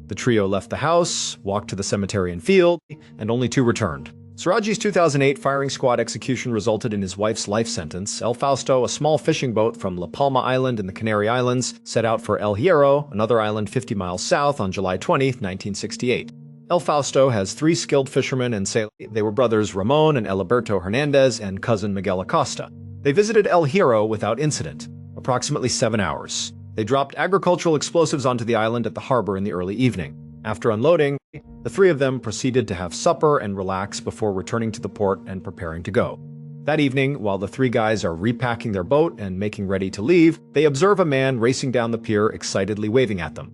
The trio left the house, walked to the cemetery and field, and only 2 returned. Siraji's 2008 firing squad execution resulted in his wife's life sentence. El Fausto, a small fishing boat from La Palma Island in the Canary Islands, set out for El Hierro, another island 50 miles south, on July 20, 1968. El Fausto has 3 skilled fishermen and sailors. They were brothers Ramon and Eliberto Hernandez and cousin Miguel Acosta. They visited El Hierro without incident, approximately 7 hours. They dropped agricultural explosives onto the island at the harbor in the early evening. After unloading, the 3 of them proceeded to have supper and relax before returning to the port and preparing to go. That evening, while the 3 guys are repacking their boat and making ready to leave, they observe a man racing down the pier, excitedly waving at them.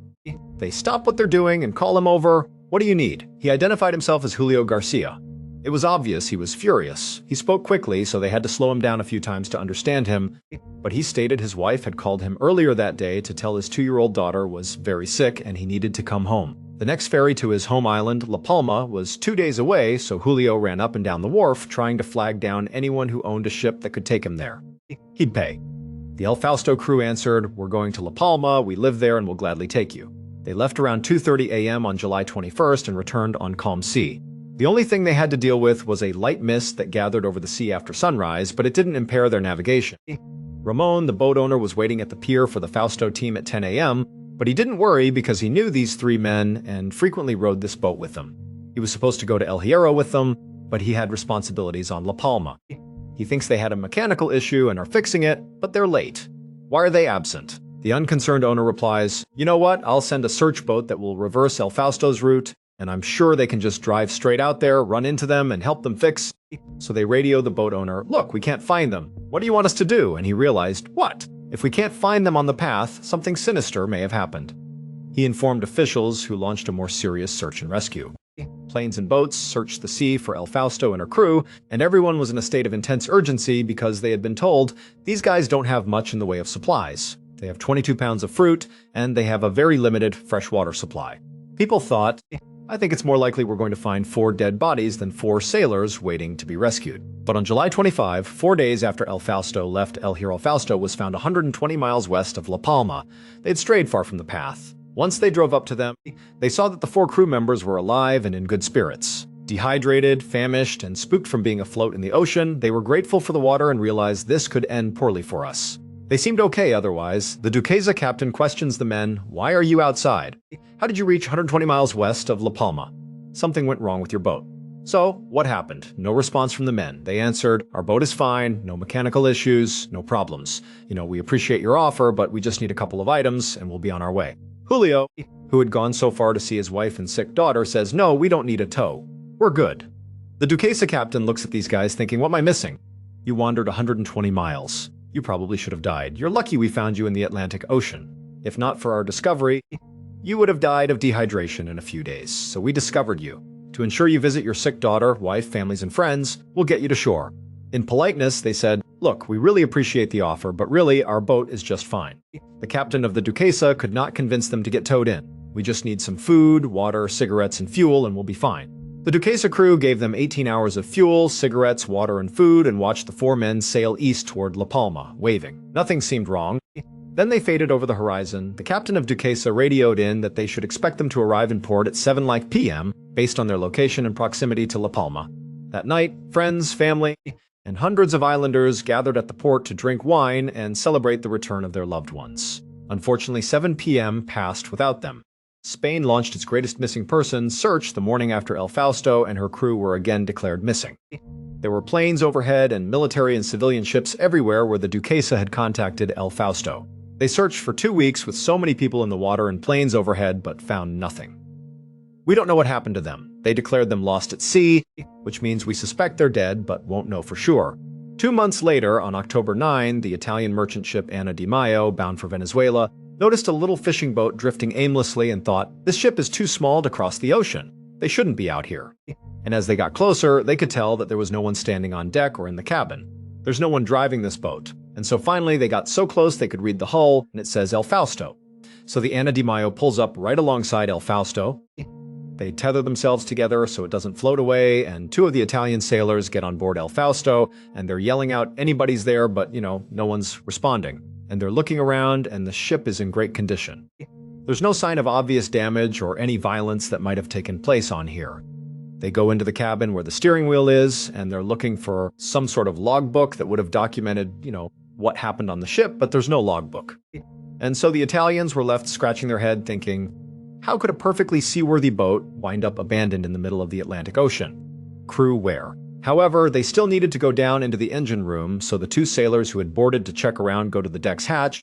They stop what they're doing and call him over. "What do you need?" He identified himself as Julio Garcia. It was obvious he was furious. He spoke quickly, so they had to slow him down a few times to understand him, but he stated his wife had called him earlier that day to tell his 2-year-old daughter was very sick and he needed to come home. The next ferry to his home island, La Palma, was 2 days away, so Julio ran up and down the wharf trying to flag down anyone who owned a ship that could take him there. He'd pay. The El Fausto crew answered, "We're going to La Palma, we live there and will gladly take you." They left around 2:30 a.m. on July 21st and returned on calm sea. The only thing they had to deal with was a light mist that gathered over the sea after sunrise, but it didn't impair their navigation. Ramon, the boat owner, was waiting at the pier for the Fausto team at 10 a.m., but he didn't worry because he knew these 3 men and frequently rode this boat with them. He was supposed to go to El Hierro with them, but he had responsibilities on La Palma. He thinks they had a mechanical issue and are fixing it, but they're late. Why are they absent? The unconcerned owner replies, "You know what? I'll send a search boat that will reverse El Fausto's route, and I'm sure they can just drive straight out there, run into them, and help them fix." So they radio the boat owner, "Look, we can't find them. What do you want us to do?" And he realized, what? If we can't find them on the path, something sinister may have happened. He informed officials, who launched a more serious search and rescue. Planes and boats searched the sea for El Fausto and her crew, and everyone was in a state of intense urgency because they had been told these guys don't have much in the way of supplies. They have 22 pounds of fruit, and they have a very limited freshwater supply. People thought, I think it's more likely we're going to find 4 dead bodies than 4 sailors waiting to be rescued. But on July 25, 4 days after El Fausto left El Hierro, Fausto was found 120 miles west of La Palma. They had strayed far from the path. Once they drove up to them, they saw that the 4 crew members were alive and in good spirits. Dehydrated, famished, and spooked from being afloat in the ocean, they were grateful for the water and realized this could end poorly for us. They seemed okay otherwise. The Duquesa captain questions the men, "Why are you outside? How did you reach 120 miles west of La Palma?" "Something went wrong with your boat." "So, what happened?" No response from the men. They answered, "Our boat is fine, no mechanical issues, no problems. We appreciate your offer, but we just need a couple of items and we'll be on our way." Julio, who had gone so far to see his wife and sick daughter, says, "No, we don't need a tow. We're good." The Duquesa captain looks at these guys thinking, "What am I missing? You wandered 120 miles. You probably should have died. You're lucky we found you in the Atlantic Ocean. If not for our discovery, you would have died of dehydration in a few days. So we discovered you. To ensure you visit your sick daughter, wife, families, and friends, we'll get you to shore." In politeness, they said, "Look, we really appreciate the offer, but really, our boat is just fine." The captain of the Duquesa could not convince them to get towed in. "We just need some food, water, cigarettes, and fuel, and we'll be fine." The Duquesa crew gave them 18 hours of fuel, cigarettes, water, and food, and watched the 4 men sail east toward La Palma, waving. Nothing seemed wrong. Then they faded over the horizon. The captain of Duquesa radioed in that they should expect them to arrive in port at 7 p.m., based on their location and proximity to La Palma. That night, friends, family, and hundreds of islanders gathered at the port to drink wine and celebrate the return of their loved ones. Unfortunately, 7 p.m. passed without them. Spain launched its greatest missing persons search the morning after El Fausto and her crew were again declared missing. There were planes overhead and military and civilian ships everywhere where the Duquesa had contacted El Fausto. They searched for 2 weeks with so many people in the water and planes overhead, but found nothing. "We don't know what happened to them. They declared them lost at sea, which means we suspect they're dead, but won't know for sure." 2 months later, on October 9, the Italian merchant ship Anna Di Maio, bound for Venezuela, noticed a little fishing boat drifting aimlessly and thought, "This ship is too small to cross the ocean. They shouldn't be out here." And as they got closer, they could tell that there was no one standing on deck or in the cabin. There's no one driving this boat. And so finally they got so close they could read the hull, and it says El Fausto. So the Anna Di Maio pulls up right alongside El Fausto. They tether themselves together so it doesn't float away, and 2 of the Italian sailors get on board El Fausto, and they're yelling out, "Anybody's there," but, no one's responding. And they're looking around, and the ship is in great condition. There's no sign of obvious damage or any violence that might have taken place on here. They go into the cabin where the steering wheel is, and they're looking for some sort of logbook that would have documented, what happened on the ship, but there's no logbook. And so the Italians were left scratching their head thinking, How could a perfectly seaworthy boat wind up abandoned in the middle of the Atlantic Ocean? Crew where? However, they still needed to go down into the engine room, so the two sailors who had boarded to check around go to the deck's hatch,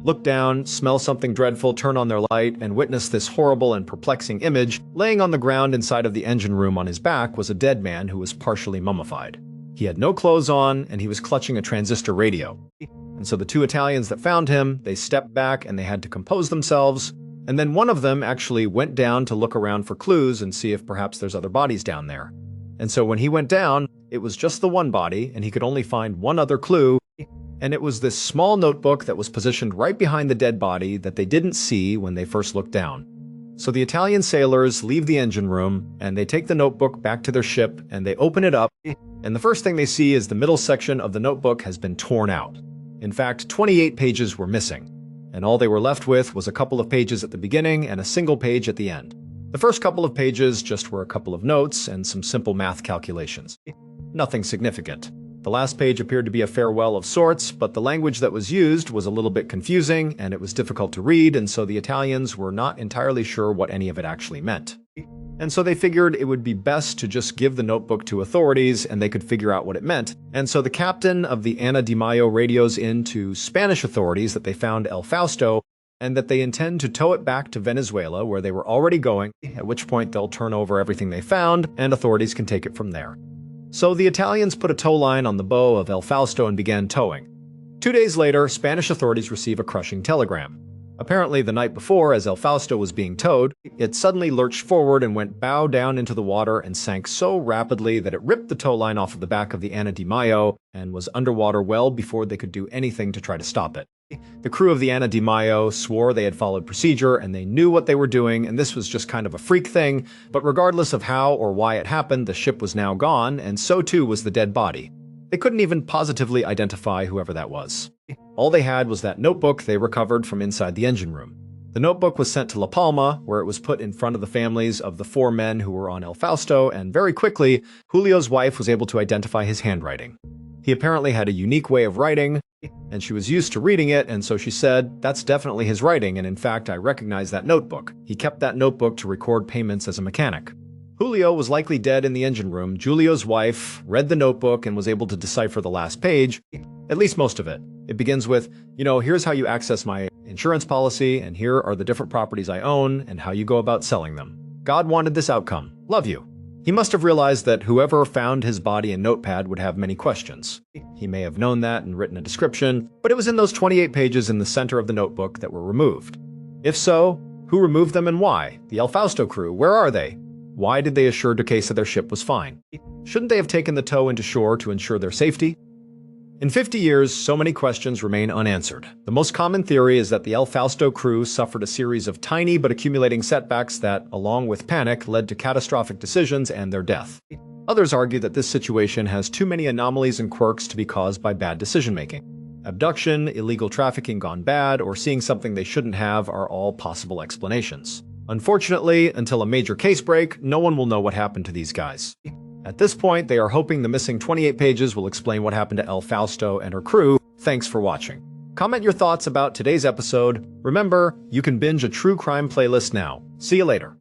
look down, smell something dreadful, turn on their light, and witness this horrible and perplexing image. Laying on the ground inside of the engine room on his back was a dead man who was partially mummified. He had no clothes on, and he was clutching a transistor radio. And so the two Italians that found him, they stepped back and they had to compose themselves. And then one of them actually went down to look around for clues and see if perhaps there's other bodies down there. And so when he went down, it was just the one body, and he could only find one other clue, and it was this small notebook that was positioned right behind the dead body that they didn't see when they first looked down. So the Italian sailors leave the engine room, and they take the notebook back to their ship, and they open it up, and the first thing they see is the middle section of the notebook has been torn out. In fact, 28 pages were missing, and all they were left with was a couple of pages at the beginning and a single page at the end. The first couple of pages just were a couple of notes and some simple math calculations. Nothing significant. The last page appeared to be a farewell of sorts, but the language that was used was a little bit confusing and it was difficult to read, and so the Italians were not entirely sure what any of it actually meant. And so they figured it would be best to just give the notebook to authorities and they could figure out what it meant. And so the captain of the Ana Di Maio radios in to Spanish authorities that they found El Fausto and that they intend to tow it back to Venezuela where they were already going, at which point they'll turn over everything they found and authorities can take it from there. So the Italians put a tow line on the bow of El Fausto and began towing. 2 days later, Spanish authorities receive a crushing telegram. Apparently, the night before, as El Fausto was being towed, it suddenly lurched forward and went bow down into the water and sank so rapidly that it ripped the tow line off of the back of the Ana Di Maio and was underwater well before they could do anything to try to stop it. The crew of the Ana Di Maio swore they had followed procedure and they knew what they were doing, and this was just kind of a freak thing, but regardless of how or why it happened, the ship was now gone, and so too was the dead body. They couldn't even positively identify whoever that was. All they had was that notebook they recovered from inside the engine room. The notebook was sent to La Palma, where it was put in front of the families of the 4 men who were on El Fausto, and very quickly, Julio's wife was able to identify his handwriting. He apparently had a unique way of writing, and she was used to reading it, and so she said, "That's definitely his writing, and in fact, I recognize that notebook." He kept that notebook to record payments as a mechanic. Julio was likely dead in the engine room. Julio's wife read the notebook and was able to decipher the last page, at least most of it. It begins with, here's how you access my insurance policy, and here are the different properties I own, and how you go about selling them. God wanted this outcome. Love you. He must have realized that whoever found his body and notepad would have many questions. He may have known that and written a description, but it was in those 28 pages in the center of the notebook that were removed. If so, who removed them and why? The El Fausto crew, where are they? Why did they assure Duquesa their ship was fine? Shouldn't they have taken the tow into shore to ensure their safety? In 50 years, so many questions remain unanswered. The most common theory is that the El Fausto crew suffered a series of tiny but accumulating setbacks that, along with panic, led to catastrophic decisions and their death. Others argue that this situation has too many anomalies and quirks to be caused by bad decision-making. Abduction, illegal trafficking gone bad, or seeing something they shouldn't have are all possible explanations. Unfortunately, until a major case break, no one will know what happened to these guys. At this point, they are hoping the missing 28 pages will explain what happened to El Fausto and her crew. Thanks for watching. Comment your thoughts about today's episode. Remember, you can binge a true crime playlist now. See you later.